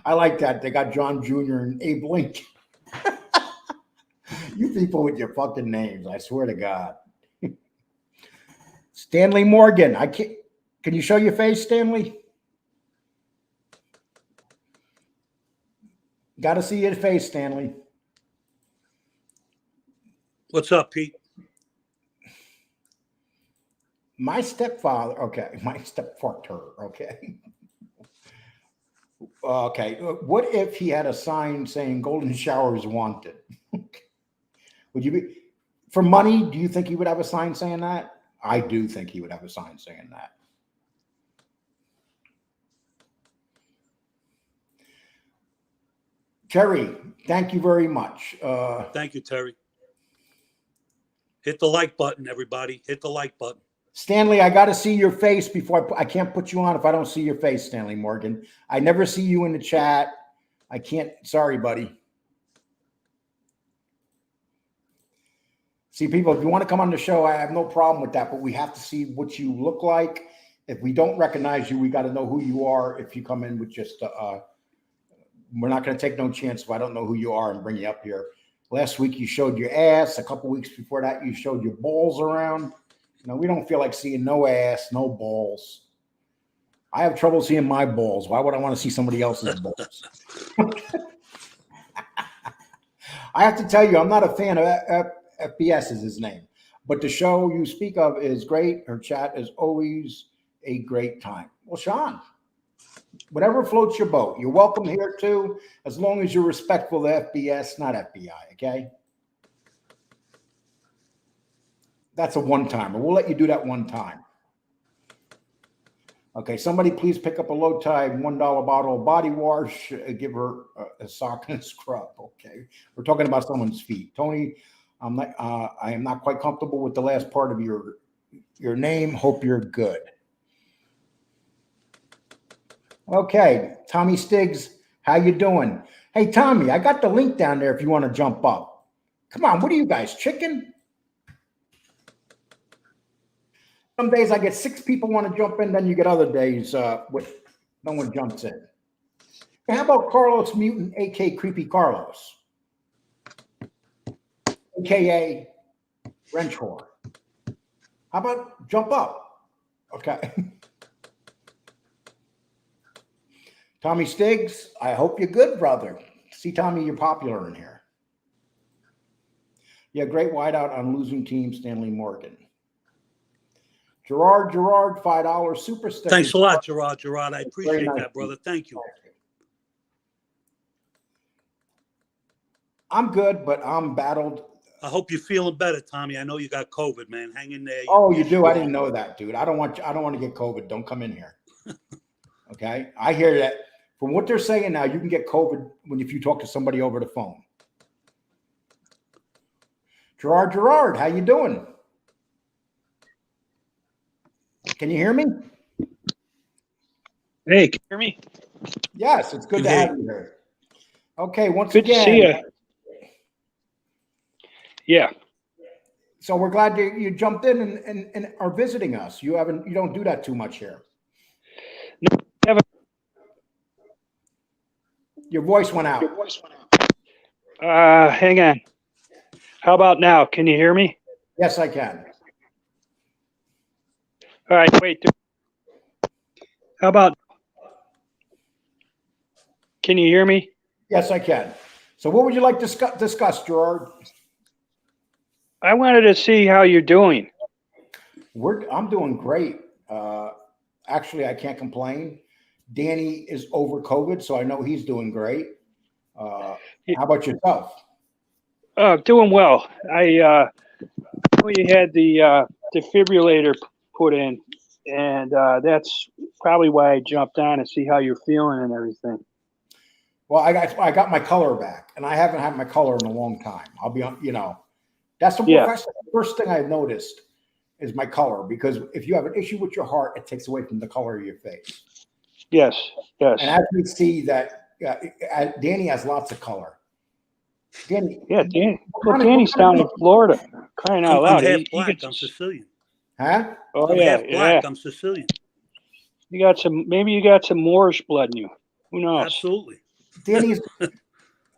I like that. They got John Jr. and Abe Lincoln. You people with your fucking names, I swear to God. Stanley Morgan. I can't. Can you show your face, Stanley? Got to see your face, Stanley. What's up, Pete? My stepfather. Okay, my stepfather. Okay. Okay. What if he had a sign saying "Golden Showers Wanted"? Would you be for money? Do you think he would have a sign saying that? I do think he would have a sign saying that. Terry, thank you very much. Thank you, Terry. Hit the like button, everybody. Hit the like button. Stanley, I got to see your face before I can't put you on if I don't see your face, Stanley Morgan. I never see you in the chat. I can't. Sorry, buddy. See, people, if you want to come on the show, I have no problem with that, but we have to see what you look like. If we don't recognize you, we got to know who you are. If you come in with just, we're not going to take no chance if I don't know who you are and bring you up here. Last week, you showed your ass. A couple weeks before that, you showed your balls around. You know, we don't feel like seeing no ass, no balls. I have trouble seeing my balls. Why would I want to see somebody else's balls? I have to tell you, I'm not a fan of FBS is his name. But the show you speak of is great. Her chat is always a great time. Well, Sean, whatever floats your boat. You're welcome here too, as long as you're respectful to FBS, not FBI, okay? That's a one-timer. We'll let you do that one time. Okay, somebody please pick up a low tide $1 bottle of body wash. Give her a sock and a scrub. Okay, we're talking about someone's feet. Tony, I am not quite comfortable with the last part of your name. Hope you're good. Okay, Tommy Stiggs, how you doing? Hey, Tommy, I got the link down there if you want to jump up. Come on, what are you guys, chicken? Some days I get 6 people want to jump in, then you get other days with no one jumps in. How about Carlos Mutant, a.k.a. Creepy Carlos, a.k.a. Wrench Whore? How about jump up? Okay. Tommy Stiggs, I hope you're good, brother. See, Tommy, you're popular in here. Yeah, great wideout on losing team, Stanley Morgan. Gerard, $5 super sticker. Thanks a lot, Gerard. I appreciate that, brother. Thank you. I'm good, but I'm battled. I hope you're feeling better, Tommy. I know you got COVID, man. Hang in there. Oh, you do? I didn't know that, dude. I don't want to get COVID. Don't come in here. Okay? I hear that. From what they're saying now, you can get COVID if you talk to somebody over the phone. Gerard, how you doing? Can you hear me? Hey, can you hear me? Yes, it's good to have you here. Okay, once Good again. to see you. Yeah. So we're glad you jumped in and are visiting us. You don't do that too much here. No, I haven't. Your voice went out. Hang on. How about now? Can you hear me? Yes, I can. All right, wait. How about? Can you hear me? Yes, I can. So what would you like to discuss, Gerard? I wanted to see how you're doing. I'm doing great. Actually, I can't complain. Danny is over COVID, so I know he's doing great. How about yourself? Doing well. I know you had the defibrillator put in, and that's probably why I jumped on to see how you're feeling and everything. Well, I got my color back, and I haven't had my color in a long time. I'll be on, that's the first thing I've noticed is my color, because if you have an issue with your heart, it takes away from the color of your face. Yes. And as we see that Danny has lots of color. Danny, Yeah, Dan. what Well, kind of- Danny's down in Florida, crying out I'm loud. half He black. gets, I'm Sicilian. huh? oh I'm yeah, half black. yeah. I'm Sicilian. You got some. Maybe you got some Moorish blood in you. Who knows? Absolutely. Danny's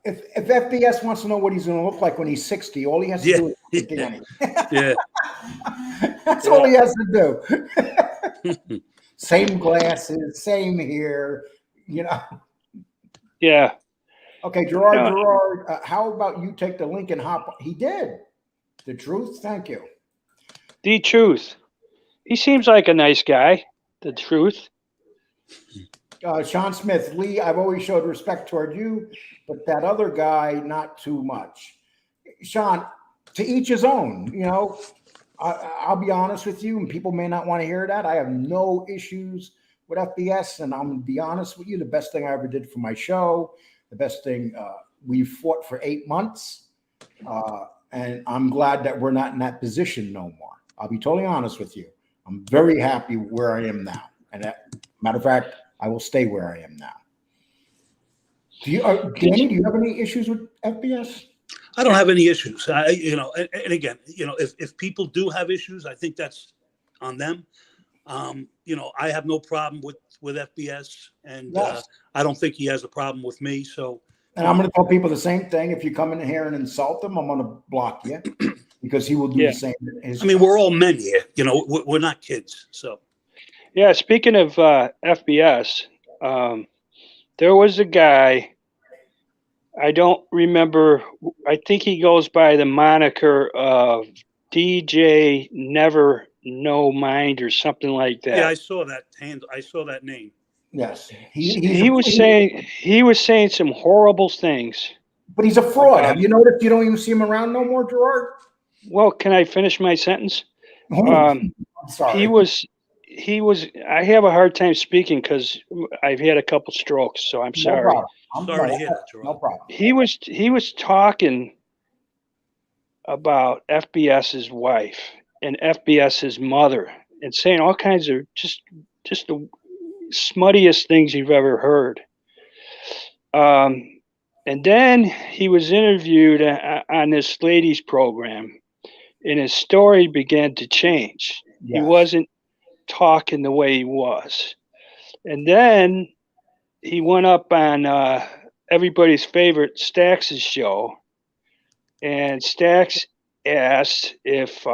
if FBS wants to know what he's going to look like when he's 60, all he has to Yeah. do is look at Danny. Yeah. That's all he has to do. Same glasses, same hair, you know. Yeah. Okay, Gerard, Yeah. how about you take the link and hop? He did. The truth, thank you. The truth. He seems like a nice guy. The truth. Sean Smith, Lee, I've always showed respect toward you, but that other guy, not too much. Sean, to each his own, you know. I'll be honest with you, and people may not want to hear that. I have no issues with FBS, and I'm going to be honest with you. The best thing I ever did for my show, the best thing, we fought for 8 months, and I'm glad that we're not in that position no more. I'll be totally honest with you. I'm very happy where I am now. And matter of fact, I will stay where I am now. Danny, do you have any issues with FBS? I don't have any issues. And again, if people do have issues, I think that's on them. I have no problem with FBS, and Yes. I don't think he has a problem with me. So, And I'm going to tell people the same thing. If you come in here and insult him, I'm going to block you because he will do the same. I mean, we're all men here. We're not kids. So, Yeah. Speaking of FBS, there was a guy. I don't remember. I think he goes by the moniker of DJ Never No Mind or something like that. yeah, I saw that I saw that name. Yes, He was saying some horrible things. but he's a fraud. Have you noticed you don't even see him around no more, Gerard? Well, can I finish my sentence? I'm sorry. He was. I have a hard time speaking because I've had a couple strokes, so I'm No sorry. problem. Sorry to hear that, Gerard. No problem. He was talking about FBS's wife and FBS's mother and saying all kinds of just the smuttiest things you've ever heard. And then he was interviewed on this ladies program, and his story began to change. Yes. He wasn't talking the way he was. And then he went up on everybody's favorite Stax's show, and Stax asked if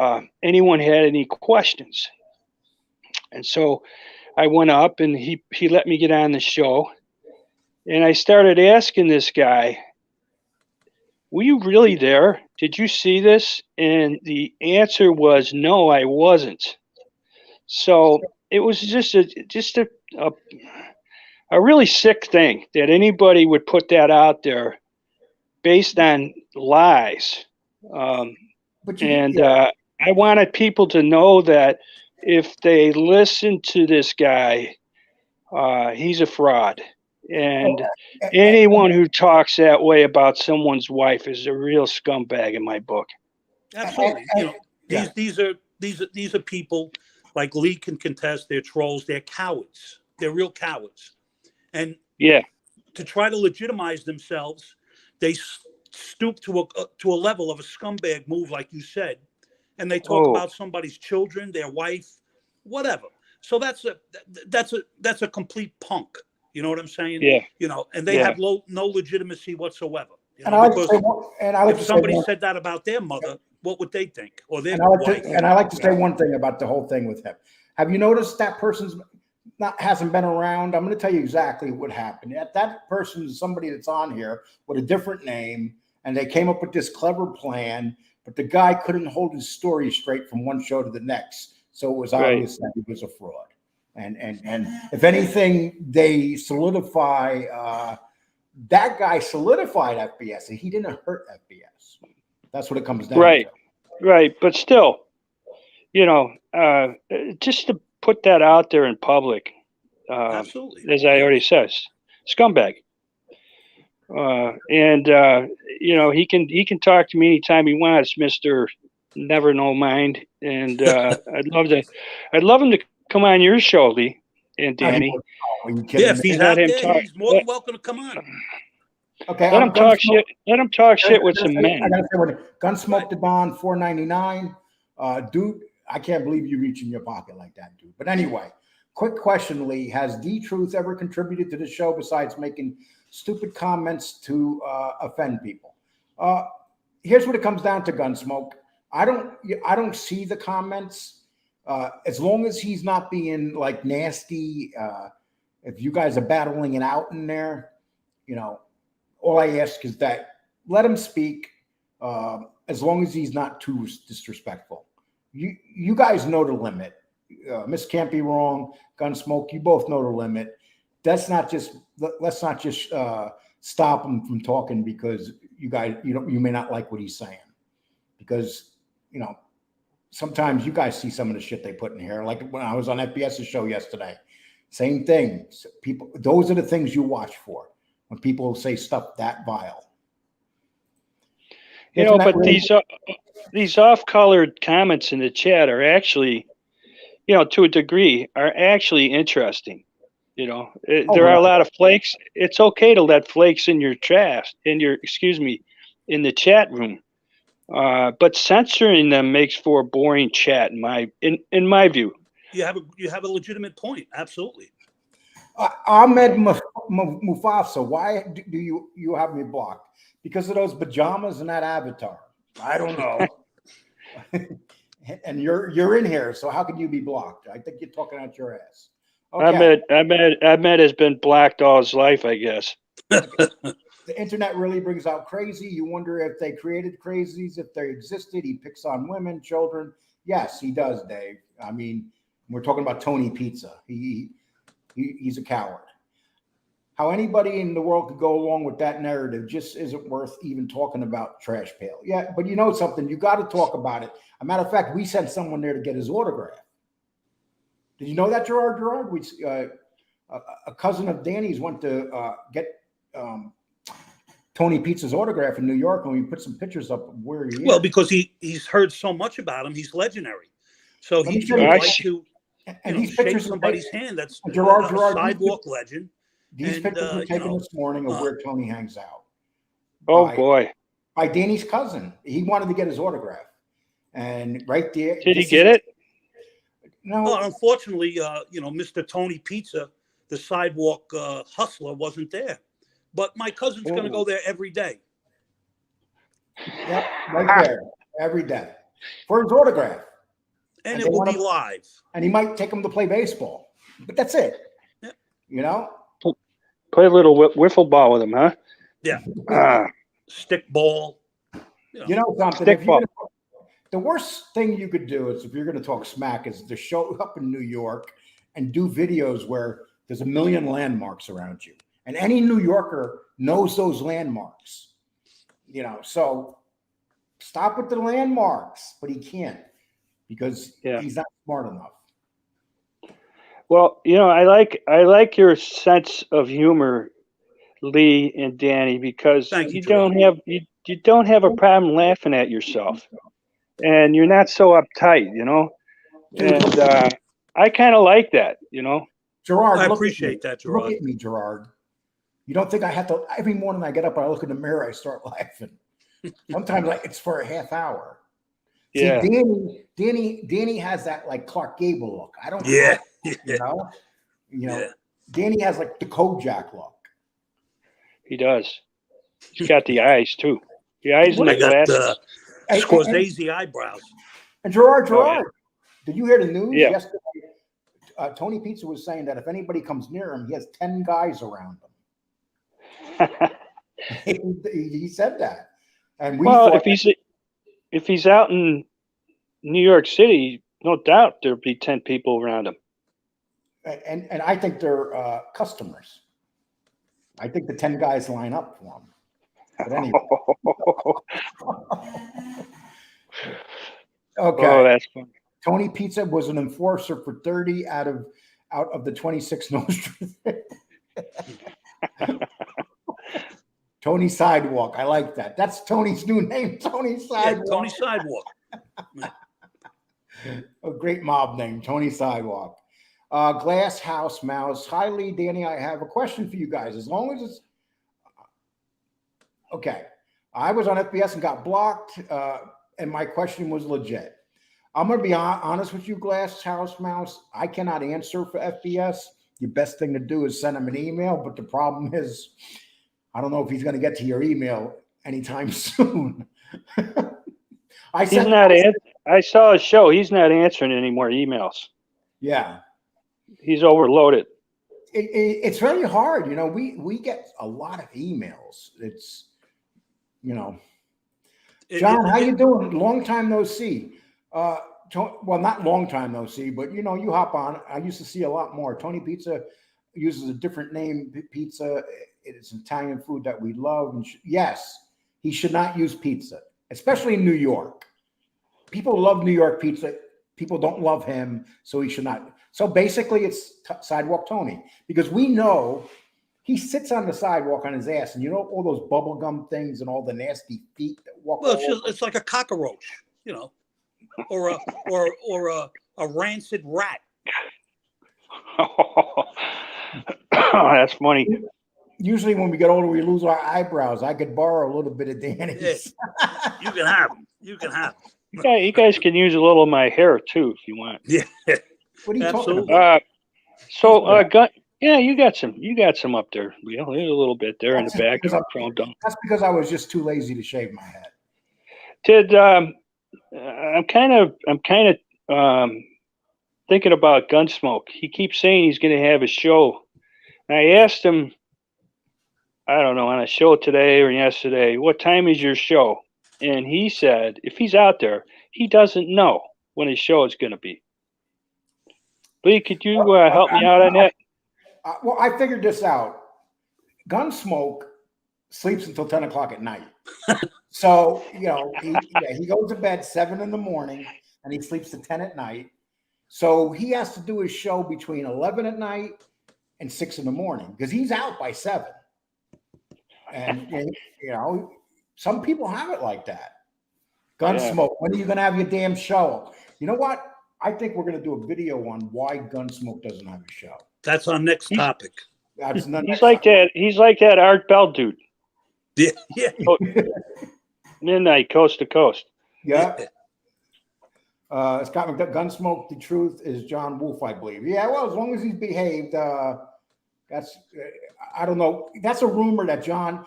anyone had any questions. And so I went up, and he let me get on the show, and I started asking this guy, "Were you really there? Did you see this?" And the answer was, "No, I wasn't." So it was just a really sick thing that anybody would put that out there based on lies. I wanted people to know that if they listen to this guy, he's a fraud. And anyone who talks that way about someone's wife is a real scumbag in my book. Absolutely. These are people like Lee can contest. They're trolls. They're cowards. They're real cowards. And to try to legitimize themselves, they stoop to a level of a scumbag move, like you said, and they talk about somebody's children, their wife, whatever. So that's a complete punk. You know what I'm saying? Yeah. And they have no legitimacy whatsoever. If somebody said that about their mother, what would they think? Or their wife? I like to say one thing about the whole thing with him. Have you noticed that person's hasn't been around? I'm going to tell you exactly what happened. That person is somebody that's on here with a different name, and they came up with this clever plan, but the guy couldn't hold his story straight from one show to the next. So it was obvious that he was a fraud. And if anything, they solidify that guy solidified FBS, and he didn't hurt FBS. That's what it comes down to. Right. But still, just to put that out there in public, absolutely, as I already said, scumbag. He can talk to me anytime he wants, Mr. Never No Mind, and I'd love him to come on your show, Lee and Danny. If he's out there, he's more than welcome to come on. Okay, Let him talk shit. Let him talk shit with some I men. gotta say, when Gunsmoke the Don, $4.99. Dude, I can't believe you reach in your pocket like that, dude. But anyway, quick question, Lee. Has D-Truth ever contributed to the show besides making stupid comments to offend people? Here's what it comes down to, Gunsmoke. I don't see the comments. As long as he's not being like nasty, if you guys are battling it out in there, all I ask is that let him speak, as long as he's not too disrespectful. You guys know the limit. Miss Can't Be Wrong, Gunsmoke, you both know the limit. Let's not just stop him from talking because you may not like what he's saying. Because sometimes you guys see some of the shit they put in here. Like when I was on FBS's show yesterday, same thing. People, those are the things you watch for when people say stuff that vile. But these off-colored comments in the chat are actually, to a degree, are actually interesting. There are a lot of flakes. It's okay to let flakes in your trash, in the chat room. But censoring them makes for a boring chat in my view. You have a legitimate point. Absolutely. Ahmed Mufasa, why do you have me blocked? Because of those pajamas and that avatar? I don't know. And you're in here, so how could you be blocked? I think you're talking out your ass. Okay. Ahmed has been blocked all his life, I guess. The internet really brings out crazy. You wonder if they created crazies, if they existed. He picks on women, children. Yes, he does, Dave. I mean, we're talking about Tony Pizza. He's a coward. How anybody in the world could go along with that narrative just isn't worth even talking about Trash Pail. Yeah, but you know something? You got to talk about it. As a matter of fact, we sent someone there to get his autograph. Did you know that, Gerard? A cousin of Danny's went to get Tony Pizza's autograph in New York, and we put some pictures up of where he is. Well, because he's heard so much about him, he's legendary. So he would like to shake somebody's hand. That's Gerard, sidewalk legend. These pictures were taken this morning of where Tony hangs out. Boy. By Danny's cousin. He wanted to get his autograph. And right there. Did he get it? No. Well, unfortunately, Mr. Tony Pizza, the sidewalk hustler, wasn't there. But my cousin's going to go there every day. Yep, right there. Every day. For his autograph. And it will be live. And he might take him to play baseball. But that's it. Yeah. Play a little wiffle ball with him, huh? Yeah. Stick ball. You know something? Stick ball. The worst thing you could do is, if you're going to talk smack, is to show up in New York and do videos where there's a million landmarks around you. And any New Yorker knows those landmarks. So stop with the landmarks, but he can't because he's not smart enough. Well, I like your sense of humor, Lee and Danny, because you don't have a problem laughing at yourself, and you're not so uptight, And I kind of like that, Gerard, I appreciate that, Gerard. Look at me, Gerard. You don't think I have to? Every morning I get up, I look in the mirror, I start laughing. Sometimes it's for a half hour. Yeah. See, Danny has that like Clark Gable look. I don't. Yeah. Yeah. Danny has like the Kojak look. He does. He's got the eyes too. The eyes and the glasses. Scorsese eyebrows. And Gerard, did you hear the news yesterday? Tony Pizza was saying that if anybody comes near him, he has 10 guys around him. He said that. And if he's out in New York City, no doubt there'll be 10 people around him. And I think they're customers. I think the 10 guys line up for him. But anyway. Okay. Oh, that's fun. Tony Pizza was an enforcer for 30 out of the 26 Nostra. Tony Sidewalk. I like that. That's Tony's new name, Tony Sidewalk. Yeah, Tony Sidewalk. A great mob name, Tony Sidewalk. Glass House Mouse. Hi, Lee, Danny. I have a question for you guys. As long as Okay. I was on FBS and got blocked, and my question was legit. I'm going to be honest with you, Glass House Mouse. I cannot answer for FBS. Your best thing to do is send him an email, but the problem is, I don't know if he's going to get to your email anytime soon. I saw his show. He's not answering any more emails. Yeah. He's overloaded. It's very hard. We get a lot of emails. It's, John, how you doing? Long time no see. Well, not long time no see, but you hop on. I used to see a lot more. Tony Pizza uses a different name. Pizza, it's Italian food that we love. And yes, he should not use pizza, especially in New York. People love New York pizza. People don't love him, so he should not. So basically, it's Sidewalk Tony, because we know he sits on the sidewalk on his ass, and all those bubblegum things and all the nasty feet that walk. Well, it's like a cockroach, or a rancid rat. Oh, that's funny. Usually, when we get older, we lose our eyebrows. I could borrow a little bit of Danny's. Yeah. You can have them. You can have them. You guys can use a little of my hair too if you want. Yeah. What are you Absolutely. talking about? You got some up there. There's a little bit there in the back. That's because I was just too lazy to shave my head. I'm kind of thinking about Gunsmoke. He keeps saying he's going to have a show. And I asked him, I don't know, on a show today or yesterday, what time is your show? And he said, if he's out there, he doesn't know when his show is going to be. Lee, could you help me out on that? Well, I figured this out. Gunsmoke sleeps until 10 o'clock at night. So, he goes to bed 7 in the morning and he sleeps to 10 at night. So he has to do his show between 11 at night and 6 in the morning because he's out by 7. And some people have it like that. Gunsmoke, when are you going to have your damn show? You know what? I think we're going to do a video on why Gunsmoke doesn't have a show. That's our next topic. He's like that. He's like that Art Bell dude. Yeah. Midnight, coast to coast. Yeah. Scott McDuck, Gunsmoke, the truth is John Wolfe, I believe. Yeah, well, as long as he's behaved, that's, I don't know. That's a rumor that John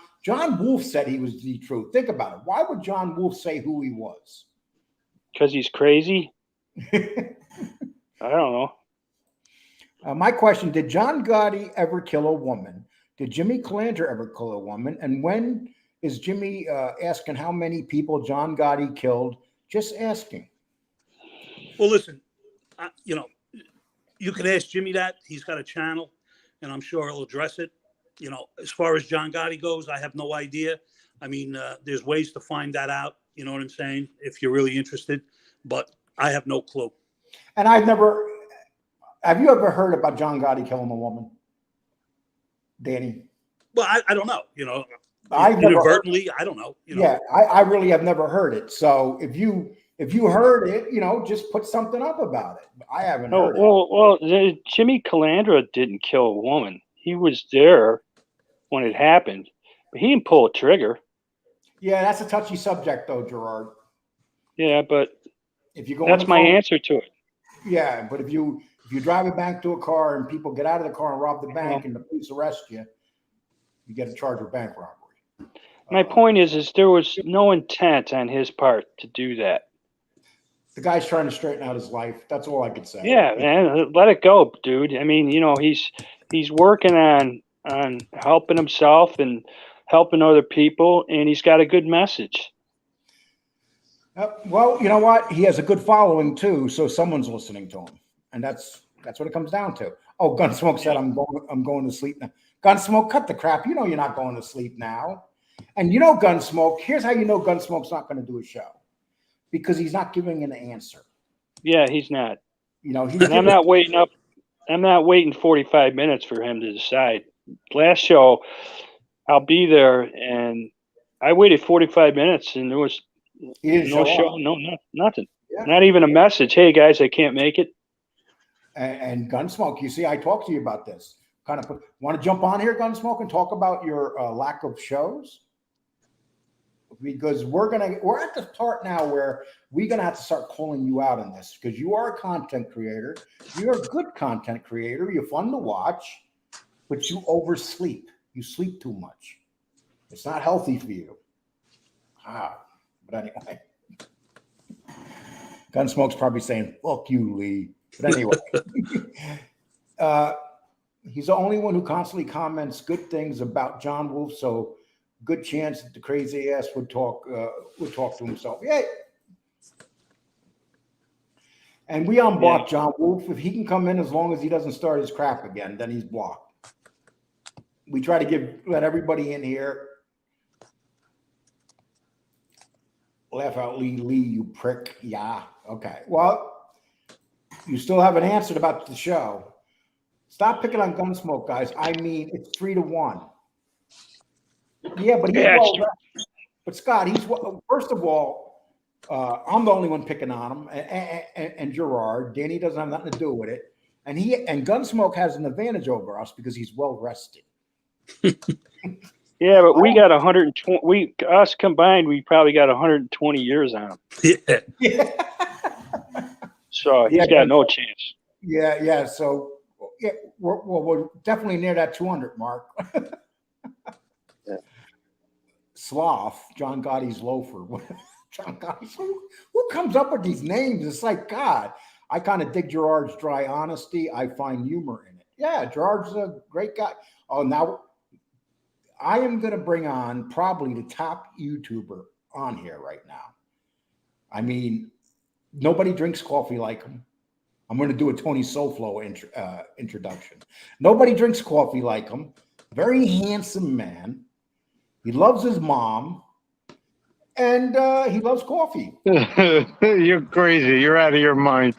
Wolfe said he was the truth. Think about it. Why would John Wolfe say who he was? Because he's crazy. I don't know. My question, did John Gotti ever kill a woman? Did Jimmy Calandra ever kill a woman? And when is Jimmy asking how many people John Gotti killed? Just asking. Well, listen, you can ask Jimmy that. He's got a channel, and I'm sure he'll address it. As far as John Gotti goes, I have no idea. I mean, there's ways to find that out. You know what I'm saying? If you're really interested, but I have no clue. And have you ever heard about John Gotti killing a woman? Danny? Well, I don't know, inadvertently, I don't know. Yeah, I really have never heard it. So if you heard it, just put something up about it. I haven't heard it. Well, Jimmy Calandra didn't kill a woman. He was there when it happened, but he didn't pull a trigger. Yeah, that's a touchy subject, though, Gerard. Yeah, but that's my answer to it. Yeah, but if you drive a bank to a car and people get out of the car and rob the bank and the police arrest you, you get a charge of bank robbery. My point is there was no intent on his part to do that. The guy's trying to straighten out his life. That's all I could say. Yeah, man, let it go, dude. I mean, he's working on helping himself and helping other people, and he's got a good message. Well, you know what? He has a good following too, so someone's listening to him, and that's what it comes down to. Oh, Gunsmoke said, "I'm going to sleep now." Gunsmoke, cut the crap. You're not going to sleep now. And Gunsmoke. Here's how you know Gunsmoke's not going to do a show, because he's not giving an answer. Yeah, he's not. I'm not waiting up. I'm not waiting 45 minutes for him to decide. Last show, I'll be there, and I waited 45 minutes, and there was no show, nothing. Yeah. Not even a message. Hey guys, I can't make it. And Gunsmoke, you see, I talked to you about this. Want to jump on here, Gunsmoke, and talk about your lack of shows? because we're at the part now where we're gonna have to start calling you out on this because you are a content creator. You're a good content creator. You're fun to watch, but you oversleep. You sleep too much. It's not healthy for you. But anyway, Gunsmoke's probably saying, "Fuck you, Lee." But anyway, he's the only one who constantly comments good things about John Wolf. So, good chance that the crazy ass would talk to himself. Yeah. And we unblock John Wolf. If he can come in as long as he doesn't start his crap again, then he's blocked. We try to let everybody in here. Laugh out, Lee, you prick. Yeah. Okay. Well, you still haven't answered about the show. Stop picking on Gunsmoke, guys. I mean, it's 3-1. Yeah, but but Scott, first of all, I'm the only one picking on him, and Gerard. Danny doesn't have nothing to do with it, and Gunsmoke has an advantage over us because he's well rested. Yeah, but we got 120. Us combined, we probably got 120 years on him. Yeah. So he's got no chance. Yeah. So we're definitely near that 200 mark. Sloth, John Gotti's loafer. John Gotti. Who comes up with these names? It's like, God. I kind of dig Gerard's dry honesty. I find humor in it. Yeah, Gerard's a great guy. Oh, now I am going to bring on probably the top YouTuber on here right now. I mean, nobody drinks coffee like him. I'm going to do a Tony Soflo introduction. Nobody drinks coffee like him. Very handsome man. He loves his mom. And he loves coffee. You're crazy. You're out of your mind.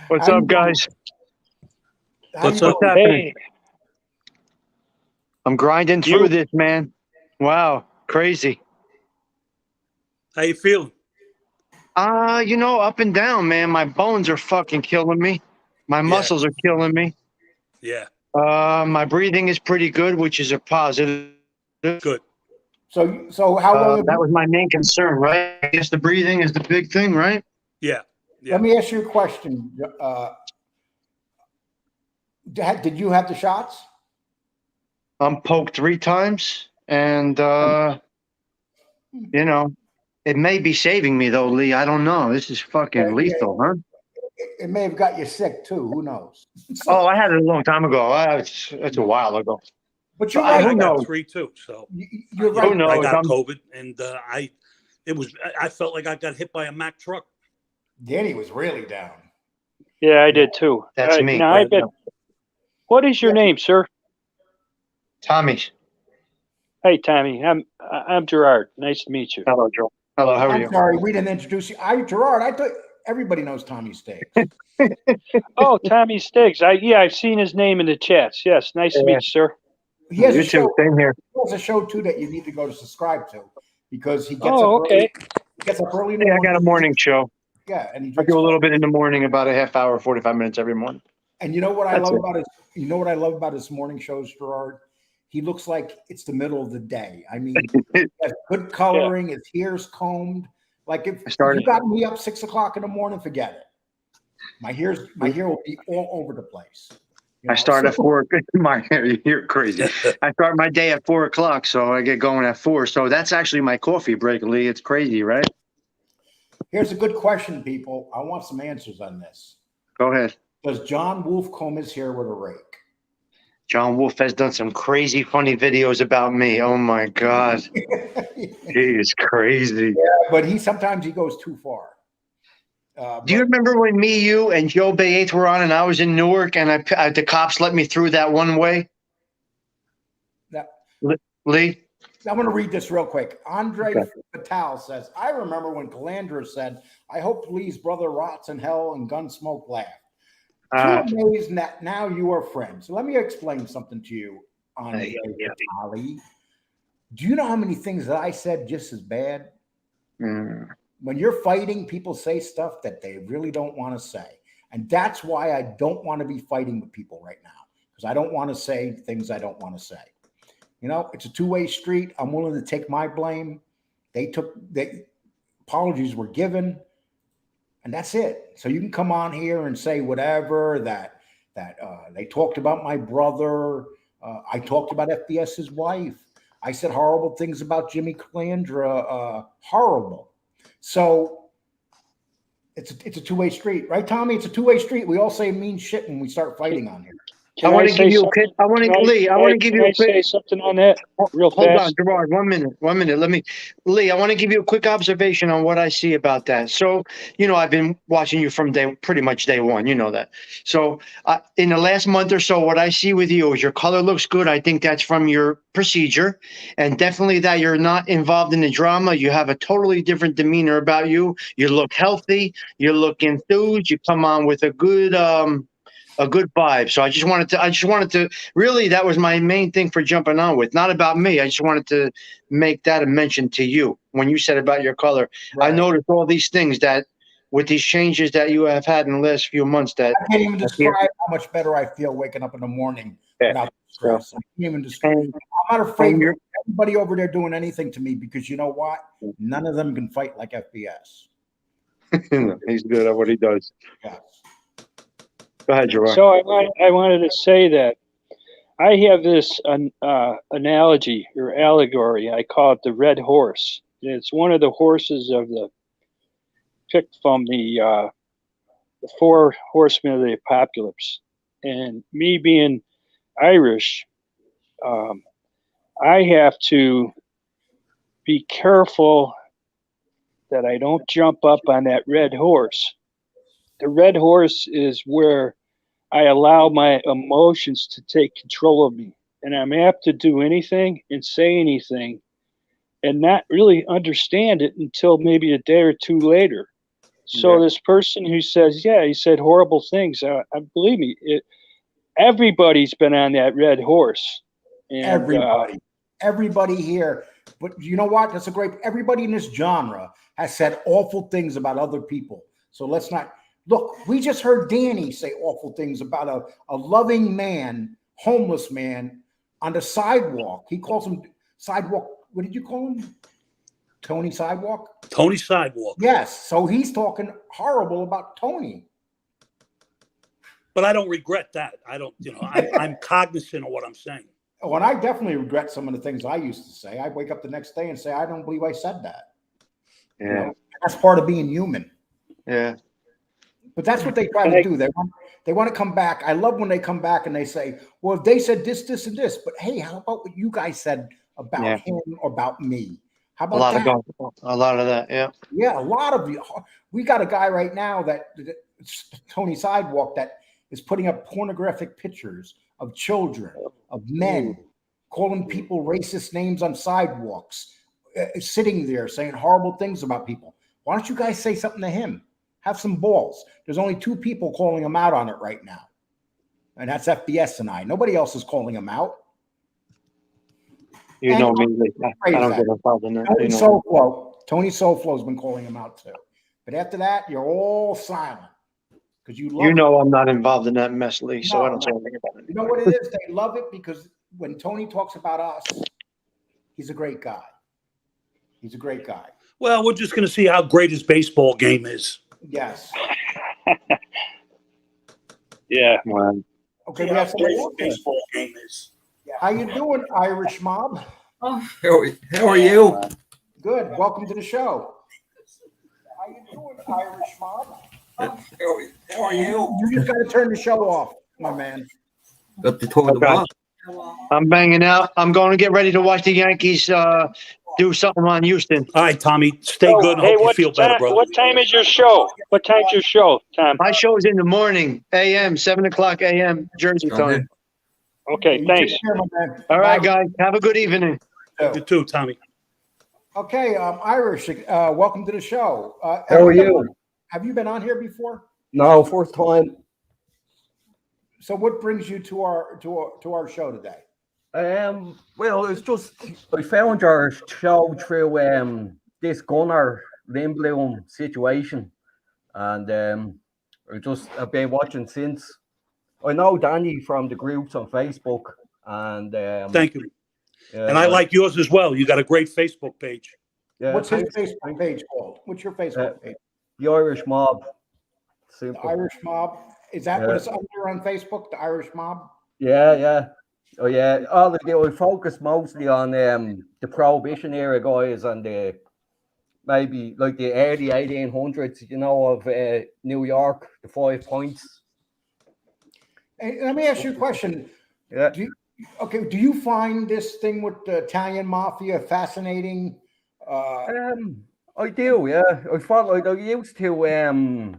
What's up, guys? What's happening? I'm grinding through this, man. Wow, crazy. How you feeling? Up and down, man. My bones are fucking killing me. My muscles are killing me. Yeah. My breathing is pretty good, which is a positive. Good. So how long? That was my main concern, right? I guess the breathing is the big thing, right? Yeah. Let me ask you a question. Did you have the shots? I'm poked 3 times, and it may be saving me though, Lee. I don't know. This is fucking lethal, huh? It may have got you sick too. Who knows? Oh, I had it a long time ago. That's a while ago. But you're I right. got 3 too. So you're right. knows? I got COVID, and I felt like I got hit by a Mack truck. Danny was really down. Yeah, I did too. That's me. Now, I bet. What is your name, sir? Tommy. Hey, Tommy. I'm Gerard. Nice to meet you. Hello, Joe. Hello, how are you? I'm sorry, we didn't introduce you. Gerard. I thought everybody knows Tommy Stiggs. Oh, Tommy Stiggs. I've seen his name in the chats. Yes, nice to meet you, sir. He has You a too. show. Same here. He has a show too that you need to go to subscribe to because he gets up okay. early. He gets up early in the Yeah, I morning. got a morning show. Yeah, and he I drinks do a little coffee. bit in the morning, about a half hour, 45 minutes every morning. And you know what I That's love it. about his? You know what I love about his morning shows, Gerard? He looks like it's the middle of the day. I mean, he has good coloring. His hair's combed. Like if you got me up 6 o'clock in the morning, forget it. My hair will be all over the place. I start at 4. You're crazy. I start my day at 4 o'clock, so I get going at 4. So that's actually my coffee break, Lee. It's crazy, right? Here's a good question, people. I want some answers on this. Go ahead. Does John Wolf comb his hair with a rake? John Wolf has done some crazy, funny videos about me. Oh my God, he is crazy. Yeah, but sometimes he goes too far. Do you remember when me, you, and Joe Bay8 were on, and I was in Newark, and the cops let me through that one way? Lee? I'm going to read this real quick. Andre Patel says, I remember when Calandra said, I hope Lee's brother rots in hell and Gunsmoke laughed. Too amazed that now you are friends. So let me explain something to you, Andre Ali. Do you know how many things that I said just as bad? When you're fighting, people say stuff that they really don't want to say. And that's why I don't want to be fighting with people right now, because I don't want to say things I don't want to say. You know, it's a two-way street. I'm willing to take my blame. The apologies were given, and that's it. So you can come on here and say whatever that they talked about my brother. I talked about FBS's wife. I said horrible things about Jimmy Calandra. Horrible. So it's a two-way street, right, Tommy? It's a two-way street. We all say mean shit when we start fighting on here. I want to give you a quick. I want to Lee. I want to give you a quick. Say something on that real Hold fast. on, Gerard. 1 minute. 1 minute. Lee. I want to give you a quick observation on what I see about that. So, I've been watching you from pretty much day one. You know that. So, in the last month or so, what I see with you is your color looks good. I think that's from your procedure, and definitely that you're not involved in the drama. You have a totally different demeanor about you. You look healthy. You look enthused. You come on with a good vibe. So I just wanted to really, that was my main thing for jumping on with, not about me. I just wanted to make that a mention to you when you said about your color. Right. I noticed all these things that with these changes that you have had in the last few months that I can't even describe how much better I feel waking up in the morning without stress. I can't even describe. I'm not afraid of everybody over there doing anything to me because you know what? None of them can fight like FBS. He's good at what he does. Yeah. Go ahead, Gerard. So I wanted to say that I have this analogy or allegory. I call it the red horse. It's one of the horses picked from the four horsemen of the apocalypse. And me being Irish, I have to be careful that I don't jump up on that red horse. The red horse is where I allow my emotions to take control of me. And I'm apt to do anything and say anything and not really understand it until maybe a day or two later. So this person who says, he said horrible things. I believe me, everybody's been on that red horse. And, everybody here. But you know what? That's everybody in this genre has said awful things about other people. So let's not. Look, we just heard Danny say awful things about a loving man, homeless man on the sidewalk. He calls him Sidewalk. What did you call him? Tony Sidewalk? Tony Sidewalk. Yes. So he's talking horrible about Tony. But I don't regret that. I don't, I'm cognizant of what I'm saying. Oh, and I definitely regret some of the things I used to say. I wake up the next day and say, I don't believe I said that. Yeah. That's part of being human. Yeah. But that's what they try to do. They want to come back. I love when they come back and they say, well, they said this, this, and this. But hey, how about what you guys said about him or about me? How about that? A lot of that, yeah. Yeah, a lot of you. We got a guy right now it's Tony Sidewalk that is putting up pornographic pictures of children, of men, calling people racist names on sidewalks, sitting there saying horrible things about people. Why don't you guys say something to him? Have some balls. There's only two people calling him out on it right now. And that's FBS and I. Nobody else is calling him out. You know me. I don't get involved in that. Tony Soflo has been calling him out too. But after that, you're all silent. Because I'm not involved in that mess, Lee, so I don't say anything about it. You know what it is? They love it because when Tony talks about us, he's a great guy. He's a great guy. Well, we're just going to see how great his baseball game is. Yes. Yeah. Wow. Okay, we have some baseball game is. How you doing, Irish mob? Oh, how are you? Good. Welcome to the show. How you doing, Irish mob? How are you? You just got to turn the show off, my man. Got to turn them off. I'm banging out. I'm going to get ready to watch the Yankees do something on Houston. All right, Tommy, stay good and hope you feel better, brother. What time is your show? What time's your show, Tom? My show is in the morning, a.m., 7 o'clock a.m., Jersey time. Okay, thanks. All right, guys. Have a good evening. You too, Tommy. Okay, Irish, welcome to the show. How are you? Have you been on here before? No, first time. So what brings you to our show today? Well, it's just I found your show through this Gunnar Lindblom situation, and I've been watching since. I know Danny from the groups on Facebook, and thank you. And I like yours as well. You got a great Facebook page. Yeah, What's his thanks. Facebook page called? What's your Facebook page? The Irish Mob. The Simple. Irish Mob. Is that what it's under on Facebook? The Irish Mob. Yeah, yeah. Oh yeah. All of we focus mostly on the Prohibition era guys and the maybe like the early 1800s, you know, of New York, the 5 Points. Hey, let me ask you a question. Yeah. Do you find this thing with the Italian mafia fascinating? I do, yeah. I thought like I used to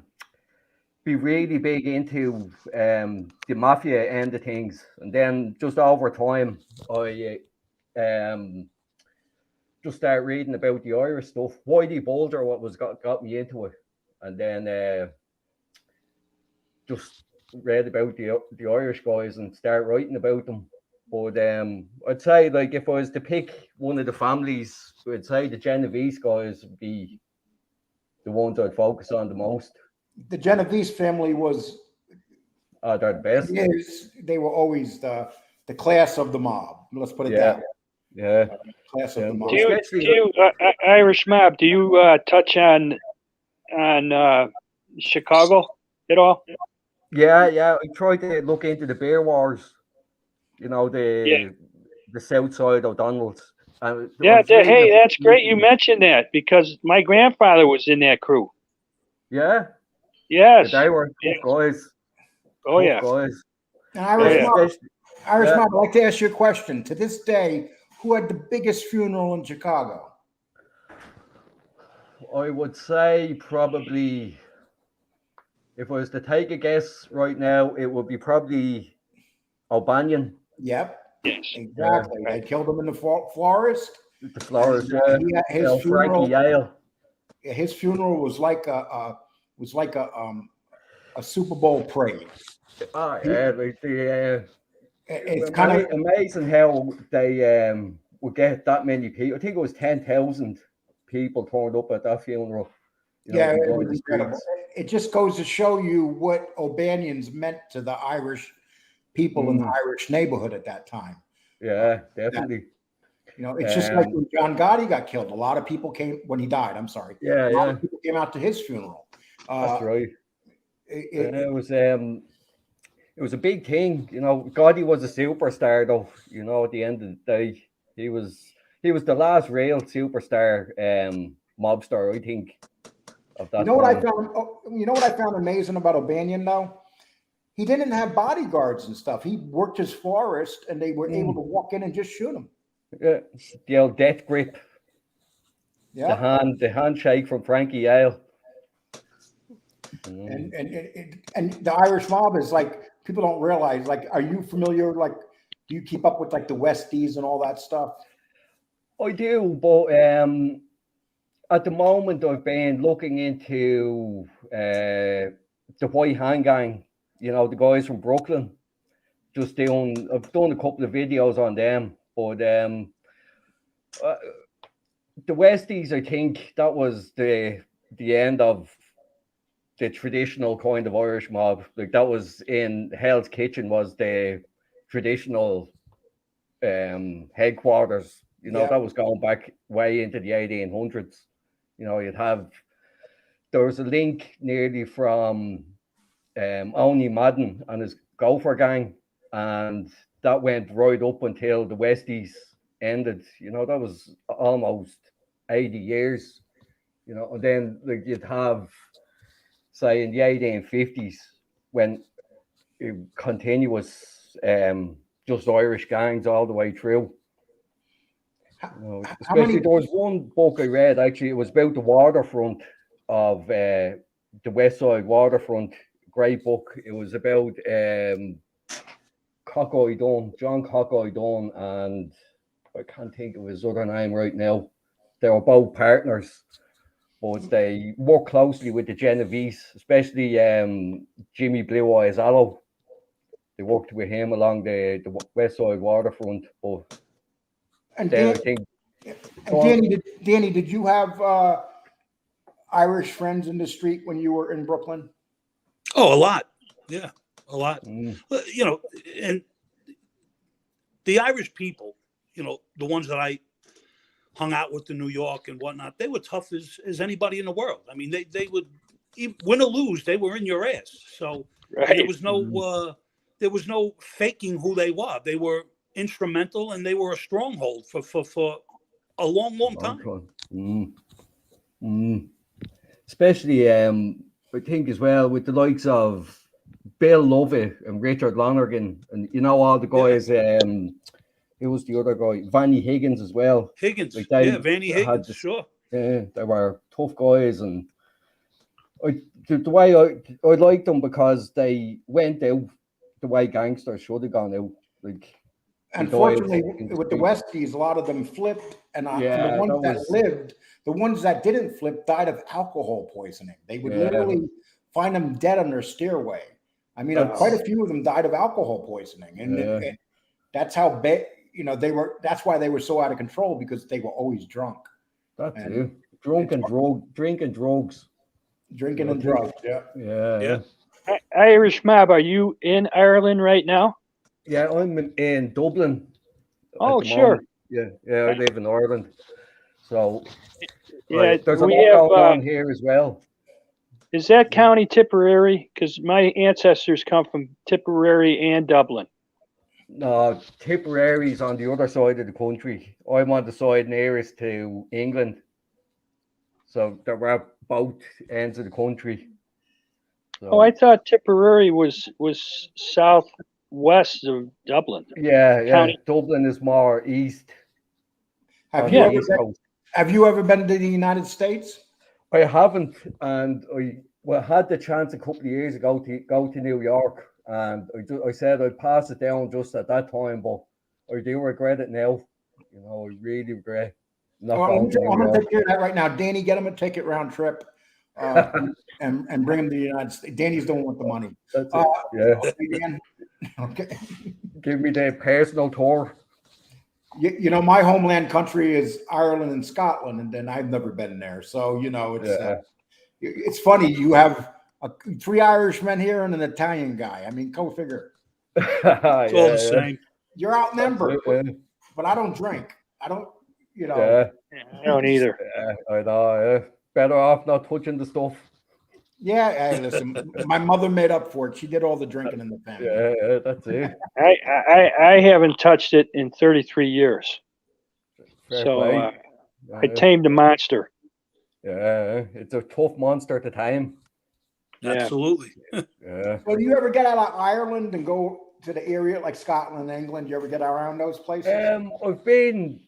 be really big into the mafia end of things, and then just over time, I just started reading about the Irish stuff. Whitey Bulger, what was got me into it, and then just read about the Irish guys and started writing about them. But I'd say like if I was to pick one of the families, I'd say the Genovese guys would be the ones I'd focus on the most. The Genovese family was They're the best. they were always the class of the mob. Let's put it that way. Yeah. Class of the mob. Do you Irish Mob? Do you touch on Chicago at all? Yeah. I tried to look into the beer wars. You know, the south side of Donald's. Hey, that's great you mentioned that because my grandfather was in that crew. Yeah. Yes. They were tough guys. Oh yeah. Guys. Irish Mob, I'd like to ask you a question. To this day, who had the biggest funeral in Chicago? I would say probably, if I was to take a guess right now, it would be probably O'Banion. Yep. Yes. Exactly. They killed him in the florist. The florist, His funeral. Frankie Yale. His funeral was like a Super Bowl parade. Oh yeah, like It's kind of amazing how they would get that many people. I think it was 10,000 people turned up at that funeral. Yeah, it was incredible. It just goes to show you what O'Banion's meant to the Irish people in the Irish neighborhood at that time. Yeah, definitely. It's just like when John Gotti got killed. A lot of people came when he died. I'm sorry. Yeah, a lot of people came out to his funeral. That's right. It was a big thing. Gotti was a superstar, though. At the end of the day, he was the last real superstar mobster, I think. Of that. What I found? What I found amazing about O'Banion, though. He didn't have bodyguards and stuff. He worked his florist, and they were able to walk in and just shoot him. Yeah, the old death grip. Yeah, the handshake from Frankie Yale. And the Irish mob is like, people don't realize. Like, are you familiar? Like, do you keep up with like the Westies and all that stuff? I do, but at the moment I've been looking into the White Hand Gang. The guys from Brooklyn. I've done a couple of videos on them, but the Westies, I think that was the end of the traditional kind of Irish mob. Like that was in Hell's Kitchen was the traditional headquarters. That was going back way into the 1800s. There was a link nearly from Only Madden and his Gopher Gang, and that went right up until the Westies ended. That was almost 80 years. And then like you'd have, say, in the 1850s when it continuous just Irish gangs all the way through. Especially there was one book I read, actually, it was about the waterfront of the West Side waterfront. Great book. It was about John Cockeye Dunn, and I can't think of his other name right now. They were both partners, but they worked closely with the Genovese, especially Jimmy Blue Eyes Allo. They worked with him along the West Side waterfront. But Danny, did you have Irish friends in the street when you were in Brooklyn? Oh, a lot. Yeah, a lot. And the Irish people the ones that I hung out with in New York and whatnot, they were tough as anybody in the world. I mean, they would win or lose, they were in your ass. So and there was no faking who they were. They were instrumental and they were a stronghold for a long time. Especially, I think as well with the likes of Bill Lovett and Richard Lonergan, and all the guys. Who was the other guy? Vanny Higgins as well. Higgins, like Vanny Higgins, sure. Yeah, they were tough guys, and the way I liked them because they went out the way gangsters should have gone out. Like, unfortunately, with the Westies, a lot of them flipped, and the ones that didn't flip died of alcohol poisoning. They would literally find them dead on their stairway. I mean, quite a few of them died of alcohol poisoning, and that's how bad. That's why they were so out of control, because they were always drunk. That's it. Drinking and drugs. Drinking and drugs. Yeah. Irish Mob, are you in Ireland right now? Yeah, I'm in Dublin. Oh, sure. Yeah, I live in Ireland. So there's a lot going on here as well. Is that County Tipperary? Because my ancestors come from Tipperary and Dublin. No, Tipperary's on the other side of the country. I'm on the side nearest to England. So there were both ends of the country. So, I thought Tipperary was southwest of Dublin. Yeah. Dublin is more east. Have you ever been to the United States? I haven't, and I had the chance a couple of years ago to go to New York. And I said I'd pass it down just at that time, but I do regret it now. I really regret not going to New York. I'm going to take care of that right now. Danny, get him a ticket round trip and bring him to the United States. Danny's the one with the money. That's it. Okay. Give me the personal tour. My homeland country is Ireland and Scotland, and then I've never been there. So, it's funny. You have 3 Irishmen here and an Italian guy. I mean, go figure. It's all the same. You're outnumbered, but I don't drink. I don't, I don't either. I know. Better off not touching the stuff. Yeah, hey, listen, my mother made up for it. She did all the drinking in the family. Yeah, that's it. I haven't touched it in 33 years. I tamed a monster. Yeah, it's a tough monster at the time. Absolutely. Yeah. So do you ever get out of Ireland and go to the area like Scotland, England? You ever get around those places? I've been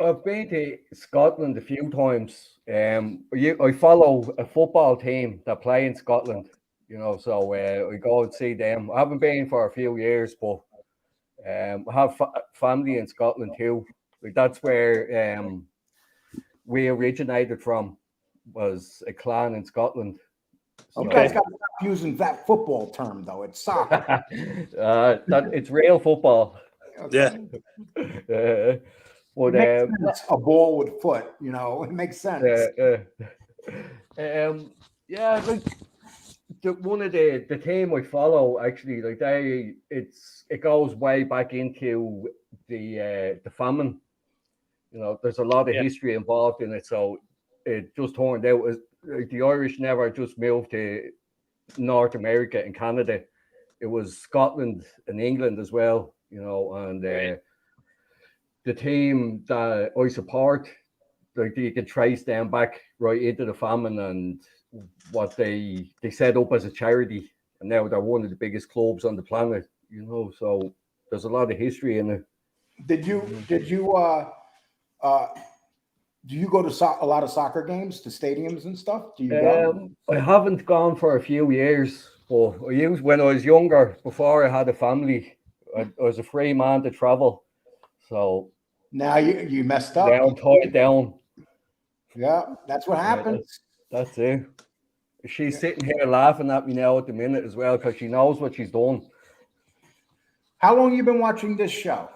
to Scotland a few times. I follow a football team that play in Scotland, so I go and see them. I haven't been for a few years, but I have family in Scotland too. Like, that's where we originated from, was a clan in Scotland. So you guys got to stop using that football term, though. It's soccer. It's real football. Yeah. But a ball with foot, it makes sense. Like one of the team I follow, actually, like it goes way back into the famine. There's a lot of history involved in it, so it just turned out as the Irish never just moved to North America and Canada. It was Scotland and England as well, and the team that I support, like, you can trace them back right into the famine and what they set up as a charity, and now they're one of the biggest clubs on the planet, so there's a lot of history in it. Do you go to a lot of soccer games, to stadiums and stuff? Do you go? I haven't gone for a few years, but when I was younger, before I had a family, I was a free man to travel. So now you messed up. Now I'm tied down. Yeah, that's what happens. That's it. She's sitting here laughing at me now at the minute as well, because she knows what she's done. How long have you been watching this show?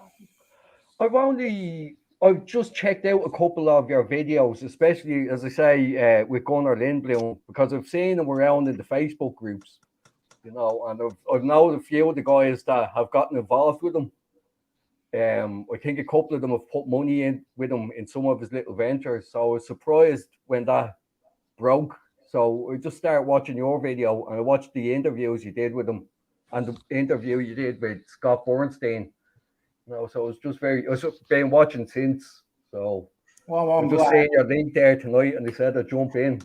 I've just checked out a couple of your videos, especially, as I say, with Gunnar Lindblom, because I've seen them around in the Facebook groups, and I've known a few of the guys that have gotten involved with them. I think a couple of them have put money in with him in some of his little ventures. So I was surprised when that broke. So I just started watching your video, and I watched the interviews you did with him and the interview you did with Scott Bernstein. So it's just I've just been watching since. So Well, I'm just seeing your link there tonight, and they said I'd jump in.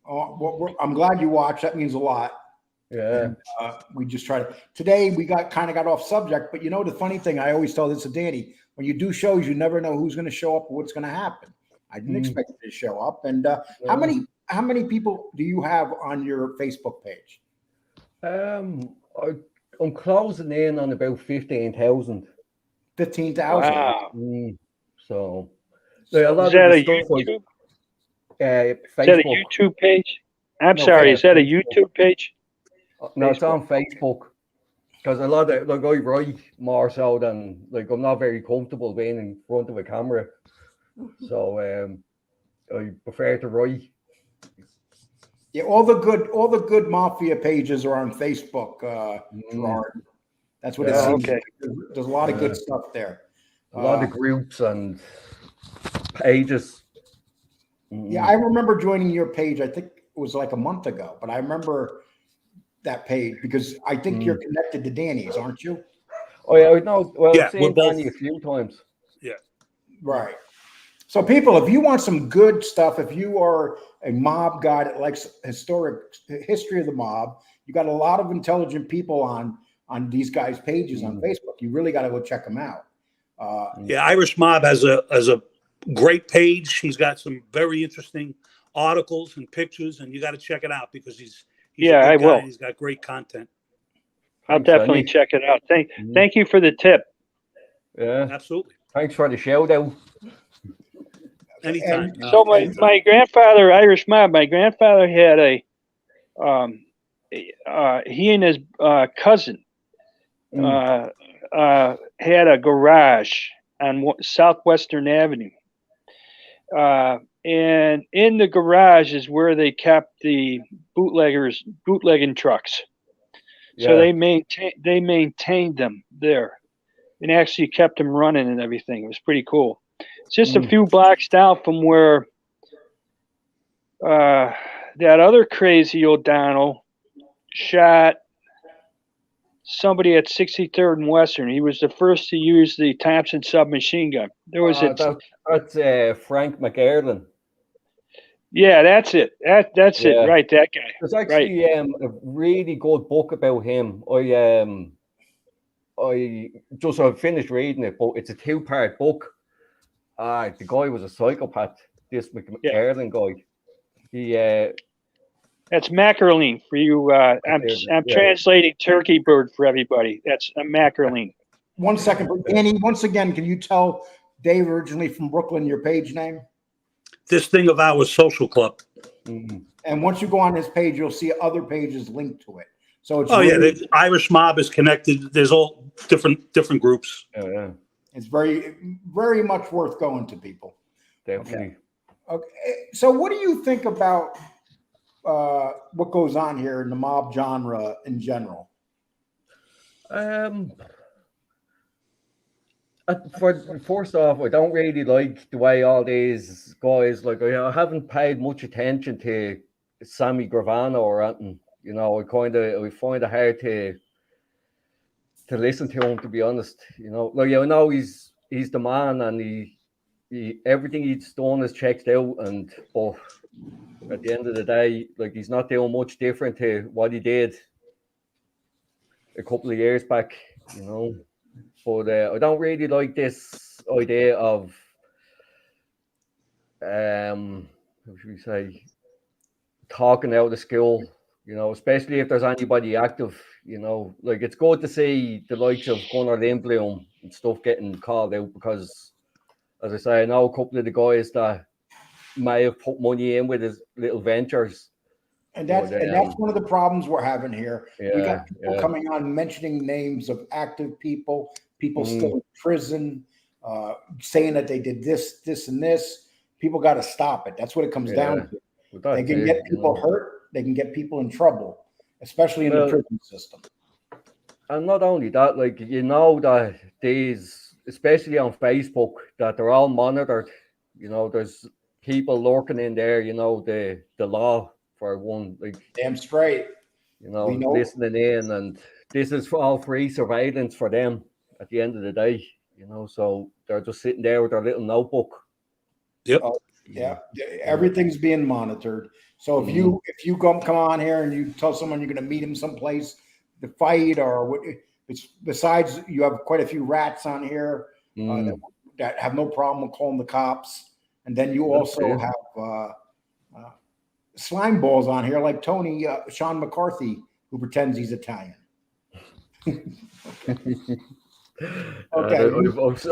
I'm glad you watched. That means a lot. Yeah. And, we just try to. Today we got off subject, but the funny thing, I always tell this to Danny: when you do shows, you never know who's going to show up or what's going to happen. I didn't expect it to show up. And how many people do you have on your Facebook page? I'm closing in on about 15,000. 15,000. Wow. So a lot Is that of a the stuff YouTube? Facebook. Is that a YouTube page? I'm sorry. Is that a YouTube page? No, it's on Facebook. Because a lot of I write more so than I'm not very comfortable being in front of a camera. So I prefer to write. Yeah, all the good mafia pages are on Facebook, Gerard. That's what it seems. Okay. There's a lot of good stuff there. A lot of groups and pages. Yeah, I remember joining your page. I think it was like a month ago, but I remember that page because I think you're connected to Danny's, aren't you? Oh yeah, I know. Well, Yeah, I've seen we're both. Danny a few times. Yeah. Right. So people, if you want some good stuff, if you are a mob guy that likes history of the mob, you got a lot of intelligent people on these guys' pages on Facebook. You really got to go check them out. Yeah, Irish Mob has a great page. He's got some very interesting articles and pictures, and you got to check it out because he's Yeah, I will. He's got great content. I'll Thanks, definitely Danny. check it out. Thank you for the tip. Yeah. Absolutely. Thanks for the shout out. Anytime. So my grandfather, Irish Mob, my grandfather had he and his cousin had a garage on Southwestern Avenue. And in the garage is where they kept the bootlegging trucks. So they maintained them there and actually kept them running and everything. It was pretty cool. It's just a few blocks down from where that other crazy O'Donnell shot somebody at 63rd and Western. He was the first to use the Thompson submachine gun. There was that's Frank McErlin. Yeah, that's it. That's it. Right, that guy. There's actually a really good book about him. I finished reading it, but it's a 2-part book. The guy was a psychopath. This McErlin guy. That's mackerline for you. I'm translating turkey bird for everybody. That's a mackerline. 1 second, Danny. Once again, can you tell Dave, originally from Brooklyn, your page name? This Thing of Ours Social Club. And once you go on his page, you'll see other pages linked to it. So it's the Irish Mob is connected. There's all different groups. Yeah. It's very, very much worth going to, people. Definitely. Okay. So what do you think about what goes on here in the mob genre in general? First off, I don't really like the way all these guys, I haven't paid much attention to Sammy Gravano or anything. I find it hard to listen to him, to be honest. I know he's the man, and he everything he's done is checked out, but at the end of the day, he's not doing much different to what he did a couple of years back, But I don't really like this idea of how should we say, talking out of school, especially if there's anybody active, it's good to see the likes of Gunnar Lindblom and stuff getting called out because, as I say, I know a couple of the guys that may have put money in with his little ventures. And that's one of the problems we're having here. We got people coming on mentioning names of active people still in prison, saying that they did this, and this. People got to stop it. That's what it comes down to. They can get people hurt. They can get people in trouble, especially in the prison system. And not only that, like you know that these, especially on Facebook, that they're all monitored. You know, there's people lurking in there. You know, the law for one, like Damn straight. you know, We know. listening in, and this is all free surveillance for them. At the end of the day, you know, so they're just sitting there with their little notebook. Yep. Yeah, everything's being monitored. So if you come on here and you tell someone you're going to meet him someplace to fight or what, it's besides you have quite a few rats on here that have no problem with calling the cops, and then you also have slime balls on here like Tony Sean McCarthy who pretends he's Italian. Okay,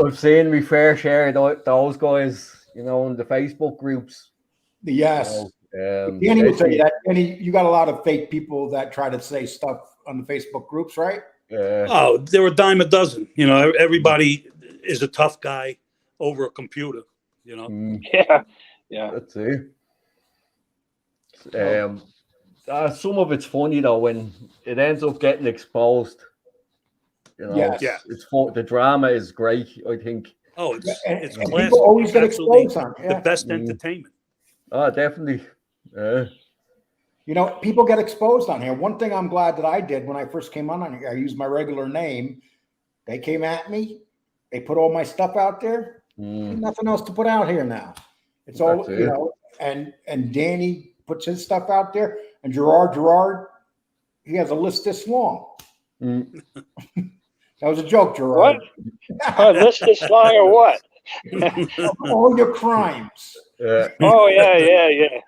I've seen my fair share of those guys. You know, in the Facebook groups. Yes. You know, Danny will tell you that. Danny, you got a lot of fake people that try to say stuff on the Facebook groups, right? Oh, there were a dime a dozen. You know, everybody is a tough guy over a computer. You know. Yeah. That's it. Some of it's funny though when it ends up getting exposed. You know, it's fun. The drama is great. I think. Oh, it's and classic. people always It's get absolutely exposed on the best entertainment. Oh, definitely. You know, people get exposed on here. One thing I'm glad that I did when I first came on here, I used my regular name. They came at me. They put all my stuff out there. Nothing else to put out here now. It's all, you know, and Danny puts his stuff out there. And Gerard, he has a list this long. That was a joke, Gerard. What? List this long or what? All your crimes. Oh, yeah.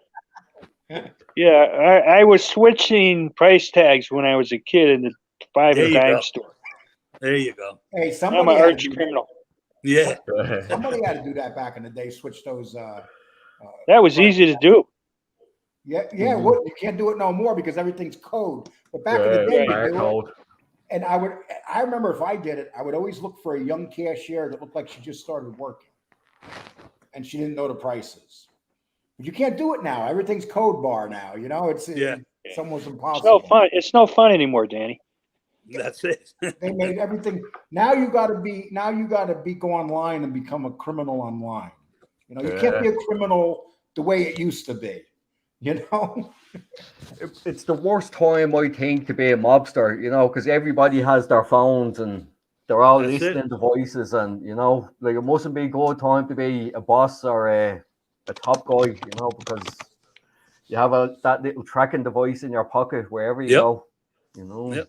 Yeah, I was switching price tags when I was a kid in the 5 and dime store. There you go. Hey, I'm somebody an arch criminal. Yeah. Somebody had to do that back in the day, switch those. That was easy to do. Yeah. Well, you can't do it no more because everything's code. But back in the day, you do it. And I remember if I did it, I would always look for a young cashier that looked like she just started working and she didn't know the prices. But you can't do it now. Everything's code bar now. You know, it's almost impossible. It's no fun. It's no fun anymore, Danny. That's it. They made everything. Now you got to go online and become a criminal online. You know, you can't be a criminal the way it used to be. You know, it's the worst time I think to be a mobster. You know, because everybody has their phones and they're all listening to voices, and you know, like it mustn't be a good time to be a boss or a top guy. You know, because you have that little tracking device in your pocket wherever you go. You know.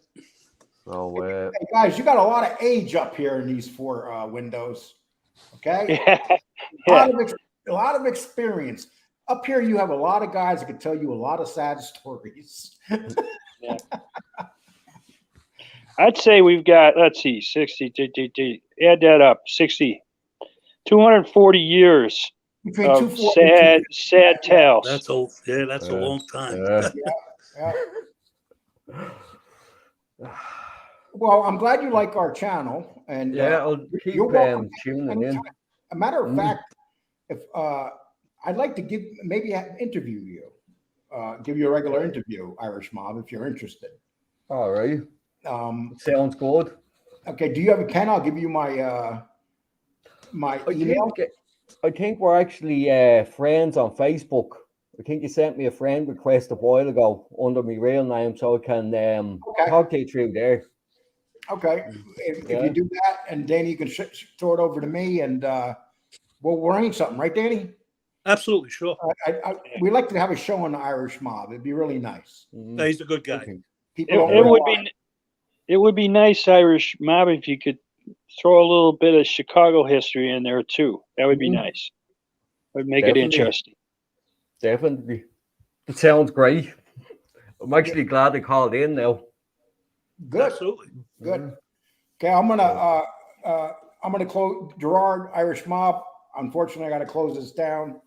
So, hey guys, you got a lot of age up here in these 4 windows. Okay, a lot of experience. Up here, you have a lot of guys that can tell you a lot of sad stories. I'd say we've got, let's see, 60, add that up, 60, 240 years of sad tales. That's old. Yeah, that's a long time. Well, I'm glad you like our channel. And I'll keep tuning in. A matter of fact, if I'd like to interview you, give you a regular interview, Irish Mob, if you're interested. All right. Sounds good. Okay. Do you have a pen? I'll give you my my email. I think we're actually friends on Facebook. I think you sent me a friend request a while ago under my real name, so I can talk to you through there. Okay. If you do that, and Danny, you can throw it over to me, and we'll arrange something, right, Danny? Absolutely, sure. We'd like to have a show on the Irish Mob. It'd be really nice. No, he's a good guy. It would be nice, Irish Mob, if you could throw a little bit of Chicago history in there too. That would be nice. It would make it interesting. Definitely. It sounds great. I'm actually glad they called in now. Good. Absolutely. Good. Okay, I'm gonna close Gerard, Irish Mob. Unfortunately, I got to close this down.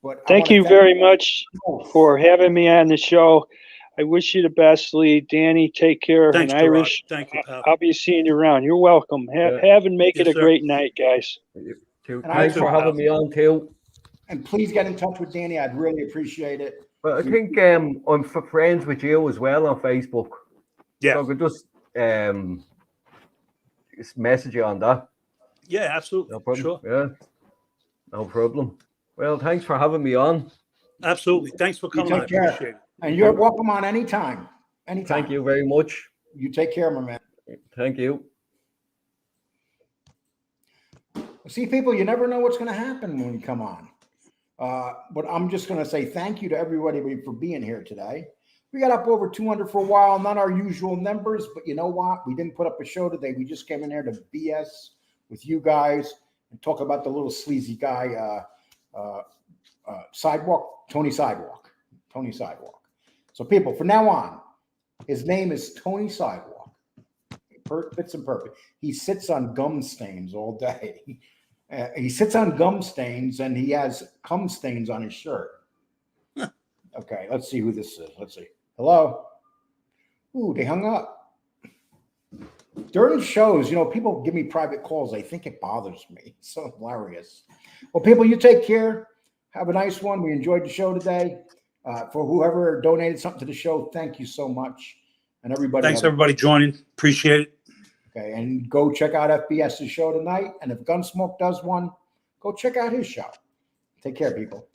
But thank you very much for having me on the show. I wish you the best, Lee. Danny, take care. Thanks, and Irish, thank you, pal. I'll be seeing you around. You're welcome. Have and make it a great night, guys. Thanks for having me on, too. And please get in touch with Danny. I'd really appreciate it. Well, I think I'm friends with you as well on Facebook. Yeah. So I could just message you on that. Yeah, absolutely. No problem. Sure. Yeah, no problem. Well, thanks for having me on. Absolutely. Thanks for You coming on. I take care. appreciate it. And you're welcome on anytime. Anytime. Thank you very much. You take care, my man. Thank you. See, people, you never know what's going to happen when you come on. But I'm just going to say thank you to everybody for being here today. We got up over 200 for a while, not our usual numbers, but you know what? We didn't put up a show today. We just came in here to BS with you guys and talk about the little sleazy guy, Sidewalk, Tony Sidewalk. Tony Sidewalk. So, people, from now on, his name is Tony Sidewalk. Fits him perfect. He sits on gum stains all day. He sits on gum stains and he has cum stains on his shirt. Okay, let's see who this is. Let's see. Hello. Ooh, they hung up. During shows, you know, people give me private calls. I think it bothers me. It's so hilarious. Well, people, you take care. Have a nice one. We enjoyed the show today. For whoever donated something to the show, thank you so much. And everybody. Thanks, everybody, joining. Appreciate it. Okay, and go check out FBS's show tonight. And if Gunsmoke does one, go check out his show. Take care, people.